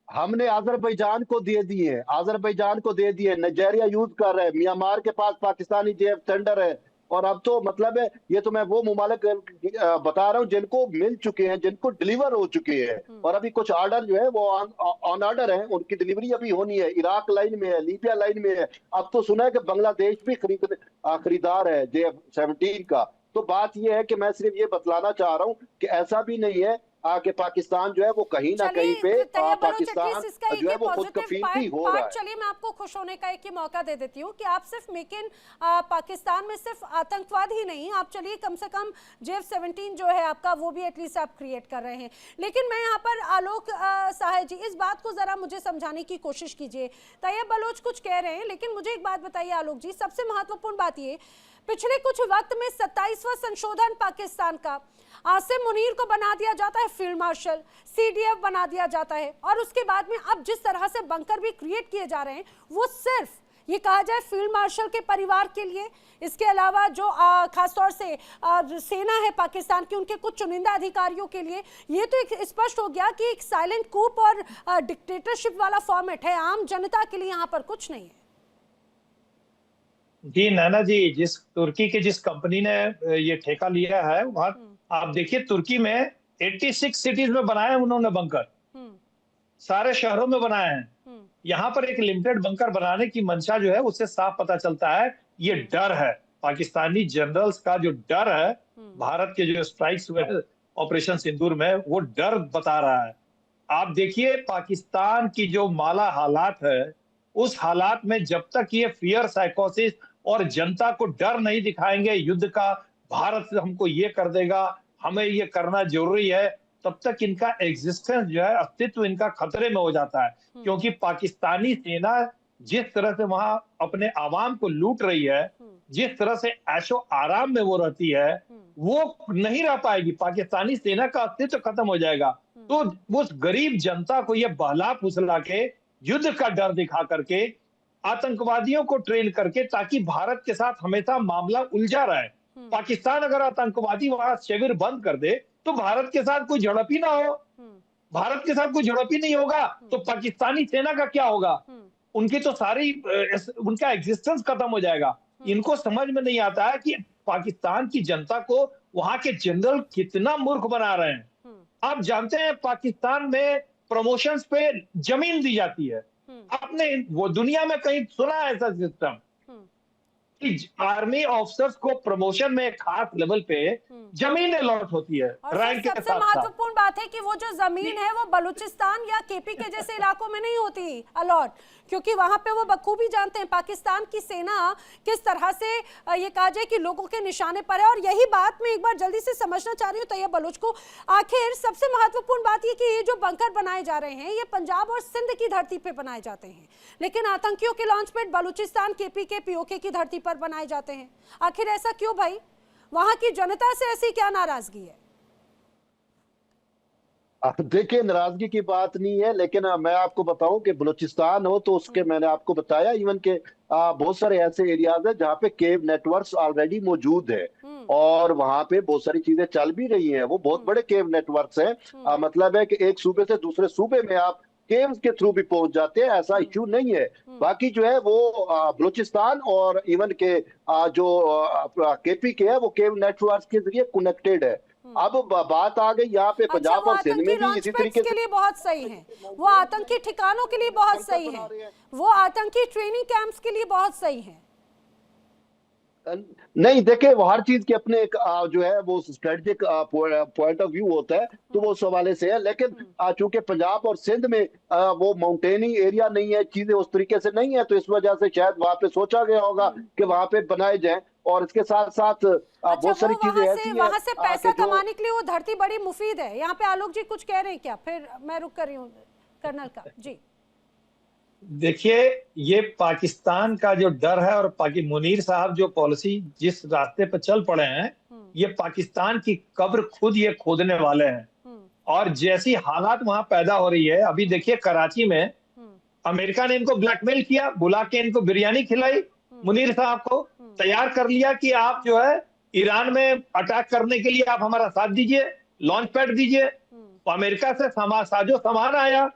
हमने अजरबैजान को दे दिए, अजरबैजान को दे दिए, नाइजीरिया यूज कर रहे हैं, म्यांमार के पास पाकिस्तानी जेफ टेंडर है। और अब तो मतलब है ये तो मैं वो मुमालिक बता रहा हूँ जिनको मिल चुके हैं, जिनको डिलीवर हो चुके हैं और अभी कुछ ऑर्डर जो है वो ऑन ऑर्डर है, उनकी डिलीवरी अभी होनी है। इराक लाइन में है, लीबिया लाइन में है, अब तो सुना है कि बांग्लादेश भी खरीदार है J-17 का। तो बात ये है कि मैं सिर्फ ये बतलाना चाह रहा हूँ कि ऐसा भी नहीं है कि पाकिस्तान जो है वो कहीं ना कहीं पे पाकिस्तान जो है वो खुद कफील भी हो रहा है। चलिए मैं आपको खुश होने का एक ही मौका दे देती हूँ कि आप सिर्फ मेक इन पाकिस्तान में सिर्फ आतंकवाद ही नहीं, आप चलिए कम से कम J-17 जो है आपका वो भी एटलीस्ट आप क्रिएट कर रहे हैं। लेकिन मैं यहाँ पर आलोक साहब जी इस बात को जरा मुझे समझाने की कोशिश कीजिए। तैयब बलोच कुछ कह रहे हैं, लेकिन मुझे एक बात बताइए आलोक जी, सबसे महत्वपूर्ण बात ये, पिछले कुछ वक्त में 27वां संशोधन पाकिस्तान का, आसिम मुनीर को बना दिया जाता है फील्ड मार्शल, CDF बना दिया जाता है और उसके बाद में अब जिस तरह से बंकर भी क्रिएट किए जा रहे हैं वो सिर्फ ये कहा जाए फील्ड मार्शल के परिवार के लिए, इसके अलावा जो खासतौर से सेना है पाकिस्तान की उनके कुछ चुनिंदा अधिकारियों के लिए। ये तो एक स्पष्ट हो गया कि एक साइलेंट कूप और डिक्टेटरशिप वाला फॉर्मेट है, आम जनता के लिए यहाँ पर कुछ नहीं है। जी नैना जी, जिस तुर्की के जिस कंपनी ने ये ठेका लिया है वहां आप देखिए तुर्की में 86 सिटीज में बनाए हैं उन्होंने बंकर, सारे शहरों में बनाए हैं। यहाँ पर एक लिमिटेड बंकर बनाने की मंशा जो है उससे साफ पता चलता है ये डर है पाकिस्तानी जनरल्स का, जो डर है भारत के जो स्ट्राइक्स हुए ऑपरेशन सिंदूर में, वो डर बता रहा है। आप देखिए पाकिस्तान की जो माला हालात है, उस हालात में जब तक ये फियर साइकोसिस और जनता को डर नहीं दिखाएंगे युद्ध का, भारत हमको ये कर देगा, हमें ये करना जरूरी है, तब तक इनका एग्जिस्टेंस जो है, अस्तित्व इनका खतरे में हो जाता है। क्योंकि पाकिस्तानी सेना जिस तरह से वहां अपने आवाम को लूट रही है, जिस तरह से ऐशो आराम में वो रहती है, वो नहीं रह पाएगी। पाकिस्तानी सेना का अस्तित्व खत्म हो जाएगा। तो उस गरीब जनता को ये बहला फुसला के युद्ध का डर दिखा करके आतंकवादियों को ट्रेन करके, ताकि भारत के साथ हमेशा मामला उलझा रहे। पाकिस्तान अगर आतंकवादी वहां शिविर बंद कर दे तो भारत के साथ कोई झड़प ही ना हो, भारत के साथ कोई झड़प ही नहीं होगा, तो पाकिस्तानी सेना का क्या होगा? उनकी तो सारी उनका एग्जिस्टेंस खत्म हो जाएगा। इनको समझ में नहीं आता है कि पाकिस्तान की जनता को वहां के जनरल कितना मूर्ख बना रहे हैं। आप जानते हैं पाकिस्तान में प्रमोशंस पे जमीन दी जाती है। आपने वो दुनिया में कहीं सुना है ऐसा सिस्टम कि आर्मी ऑफिसर्स को प्रमोशन में खास लेवल पे जमीन अलॉट होती है रैंक के साथ। सबसे महत्वपूर्ण बात है कि वो जो जमीन है वो बलूचिस्तान या KP के जैसे इलाकों में नहीं होती अलॉट, क्योंकि वहां पे वो बखूबी जानते हैं पाकिस्तान की सेना किस तरह से ये कहा जाए कि लोगों के निशाने पर है। और यही बात मैं एक बार जल्दी से समझना चाह रही हूँ तैयब बलोच को। आखिर सबसे महत्वपूर्ण बात ये कि ये जो बंकर बनाए जा रहे हैं ये पंजाब और सिंध की धरती पे बनाए जाते हैं, लेकिन आतंकियों के लॉन्च पैड बलूचिस्तान KP के POK की धरती पर बनाए जाते हैं। आखिर ऐसा क्यों भाई? वहां की जनता से ऐसी क्या नाराजगी है? देखिए नाराजगी की बात नहीं है, लेकिन मैं आपको बताऊं कि बलूचिस्तान हो तो उसके मैंने आपको बताया इवन के बहुत सारे ऐसे एरियाज है जहाँ पे केव नेटवर्क्स ऑलरेडी मौजूद है। और वहां पे बहुत सारी चीजें चल भी रही हैं। वो बहुत बड़े केव नेटवर्क्स हैं। मतलब है कि एक सूबे से दूसरे सूबे में आप केव्स के थ्रू भी पहुंच जाते हैं, ऐसा इश्यू नहीं है। बाकी जो है वो बलूचिस्तान और इवन के जो केपी के है वो केव नेटवर्क के जरिए कनेक्टेड है। अब बात आ गई यहाँ पे पंजाब वो और सिंध में भी इसी तरीके के लिए बहुत सही है, वो आतंकी ठिकानों के लिए बहुत सही है, वो आतंकी ट्रेनिंग कैंप्स के लिए बहुत सही है। नहीं देखे, वो हर चीज के अपने एक जो है वो स्ट्रेटेजिक पॉइंट ऑफ व्यू होता है, तो वो उस हवाले से है। लेकिन चूंकि पंजाब और सिंध में वो माउंटेनी एरिया नहीं है, चीजें उस तरीके से नहीं है, तो इस वजह से शायद वहां पे सोचा गया होगा कि वहां पे बनाए जाएं। और इसके साथ साथ बहुत सारी चीजें ऐसी हैं वहां से पैसा कमाने के लिए वो धरती बड़ी मुफीद है। यहाँ पे आलोक जी कुछ कह रहे हैं क्या? फिर मैं रुक कर रही हूँ कर्नल का जी। देखिए, ये पाकिस्तान का जो डर है और मुनीर साहब जो पॉलिसी जिस रास्ते पर चल पड़े हैं, ये पाकिस्तान की कब्र खुद ये खोदने वाले हैं। और जैसी हालात वहां पैदा हो रही है, अभी देखिए कराची में अमेरिका ने इनको ब्लैकमेल किया, बुला के इनको बिरयानी खिलाई, मुनीर साहब को तैयार कर लिया कि आप जो है ईरान में अटैक करने के लिए आप हमारा साथ दीजिए, लॉन्च पैड दीजिए। तो अमेरिका से साजो सामान आया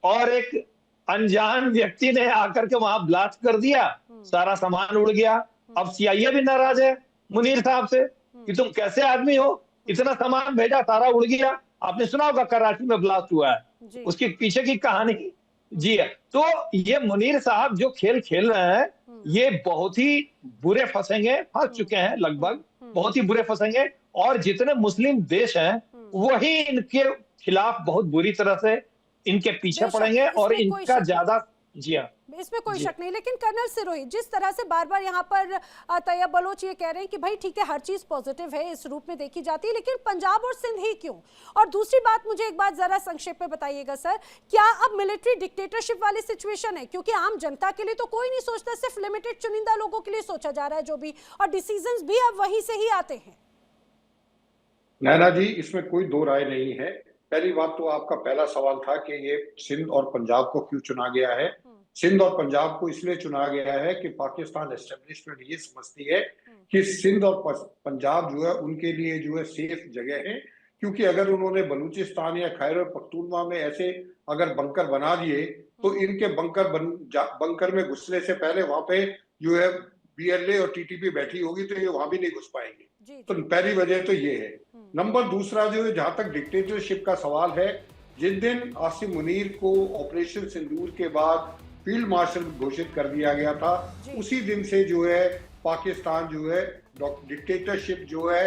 और एक अनजान व्यक्ति ने आकर के वहां ब्लास्ट कर दिया, सारा सामान उड़ गया। अब सीआईए भी नाराज है मुनीर साहब से कि तुम कैसे आदमी हो, इतना सामान भेजा, सारा उड़ गया। आपने सुना होगा कराची में ब्लास्ट हुआ है, उसके पीछे की कहानी जी है। तो ये मुनीर साहब जो खेल खेल रहे हैं, ये बहुत ही बुरे फंसेंगे, फंस चुके हैं लगभग, बहुत ही बुरे फंसेंगे। और जितने मुस्लिम देश हैं वही इनके खिलाफ बहुत बुरी तरह से इनके पीछे पड़ेंगे और इनका ज्यादा जी हाँ, इसमें कोई शक नहीं। लेकिन कर्नल सिरोही, जिस तरह से बार बार यहाँ पर तैयब बलोच ये कह रहे हैं कि भाई ठीक है, हर चीज पॉजिटिव है, इस रूप में देखी जाती है, लेकिन पंजाब और सिंध ही क्यों? और दूसरी बात, मुझे एक बात जरा संक्षेप में बताइएगा सर, क्या अब मिलिट्री डिक्टेटरशिप वाली सिचुएशन है? क्योंकि आम जनता के लिए तो कोई नहीं सोचता, सिर्फ लिमिटेड चुनिंदा लोगों के लिए सोचा जा रहा है जो भी, और डिसीजंस भी अब वहीं से ही आते हैं। नैना जी, इसमें कोई दो राय नहीं है। पहली बात तो आपका पहला सवाल था कि ये सिंध और पंजाब को क्यों चुना गया है। सिंध और पंजाब को इसलिए चुना गया है कि पाकिस्तान एस्टेब्लिशमेंट ये समझती है कि सिंध और पंजाब जो है उनके लिए जो है सेफ जगह है। क्योंकि अगर उन्होंने बलूचिस्तान या खैबर पख्तूनख्वा में ऐसे अगर बंकर बना दिए तो इनके बंकर में घुसने से पहले वहां पे जो है बीएलए और टीटीपी बैठी होगी, तो ये वहां भी नहीं घुस पाएंगे। तो पहली वजह तो ये है। नंबर दूसरा जो है, जहां तक डिक्टेटरशिप का सवाल है, जिस दिन आसिम मुनीर को ऑपरेशन सिंदूर के बाद फील्ड मार्शल घोषित कर दिया गया था, उसी दिन से जो है पाकिस्तान जो है डिक्टेटरशिप जो है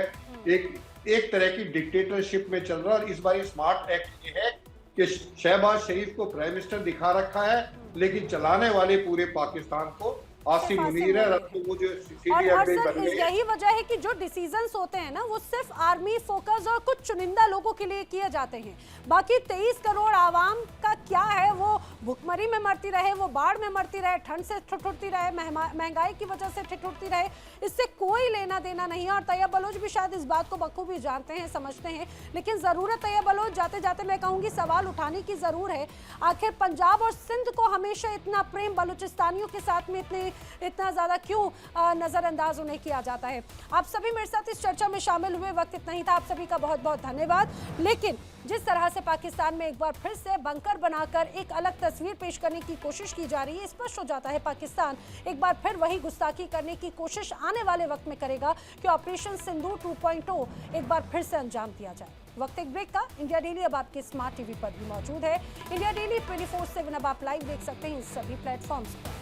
एक तरह की डिक्टेटरशिप में चल रहा है। और इस बार स्मार्ट एक्ट ये है कि शहबाज शरीफ को प्राइम मिनिस्टर दिखा रखा है, लेकिन चलाने वाले पूरे पाकिस्तान को आसिम मुनीर है। वो जो और सर यही वजह है कि जो डिसीजंस होते हैं ना, वो सिर्फ आर्मी फोकस और कुछ चुनिंदा लोगों के लिए किए जाते हैं। बाकी 23 करोड़ आवाम का क्या है, वो भुखमरी में मरती रहे, वो बाढ़ में मरती रहे, ठंड से ठिठुरती रहे, महंगाई की वजह से ठिठुरती रहे, इससे कोई लेना देना नहीं है। और तैयब बलोच भी शायद इस बात को बखूबी जानते हैं, समझते हैं। लेकिन जरूरत तैयब बलोच, जाते जाते मैं कहूंगी सवाल उठाने की जरूर है, आखिर पंजाब और सिंध को हमेशा इतना प्रेम बलूचिस्तानियों के साथ में इतना ज्यादा क्यों नजरअंदाज उन्हें किया जाता है? आप सभी मेरे साथ इस चर्चा में शामिल हुए, वक्त इतना ही था, आप सभी का बहुत बहुत धन्यवाद। लेकिन जिस तरह से पाकिस्तान में एक बार फिर से बंकर बनाकर एक अलग तस्वीर पेश करने की कोशिश की जा रही है, स्पष्ट हो जाता है पाकिस्तान एक बार फिर वही गुस्ताखी करने की कोशिश आने वाले वक्त में करेगा कि ऑपरेशन सिंदूर 2.0 एक बार फिर से अंजाम दिया जाए। वक्त एक ब्रेक का। इंडिया डेली अब आपके स्मार्ट टीवी पर भी मौजूद है। इंडिया डेली 24/7 अब आप लाइव देख सकते हैं इन सभी प्लेटफॉर्म्स पर।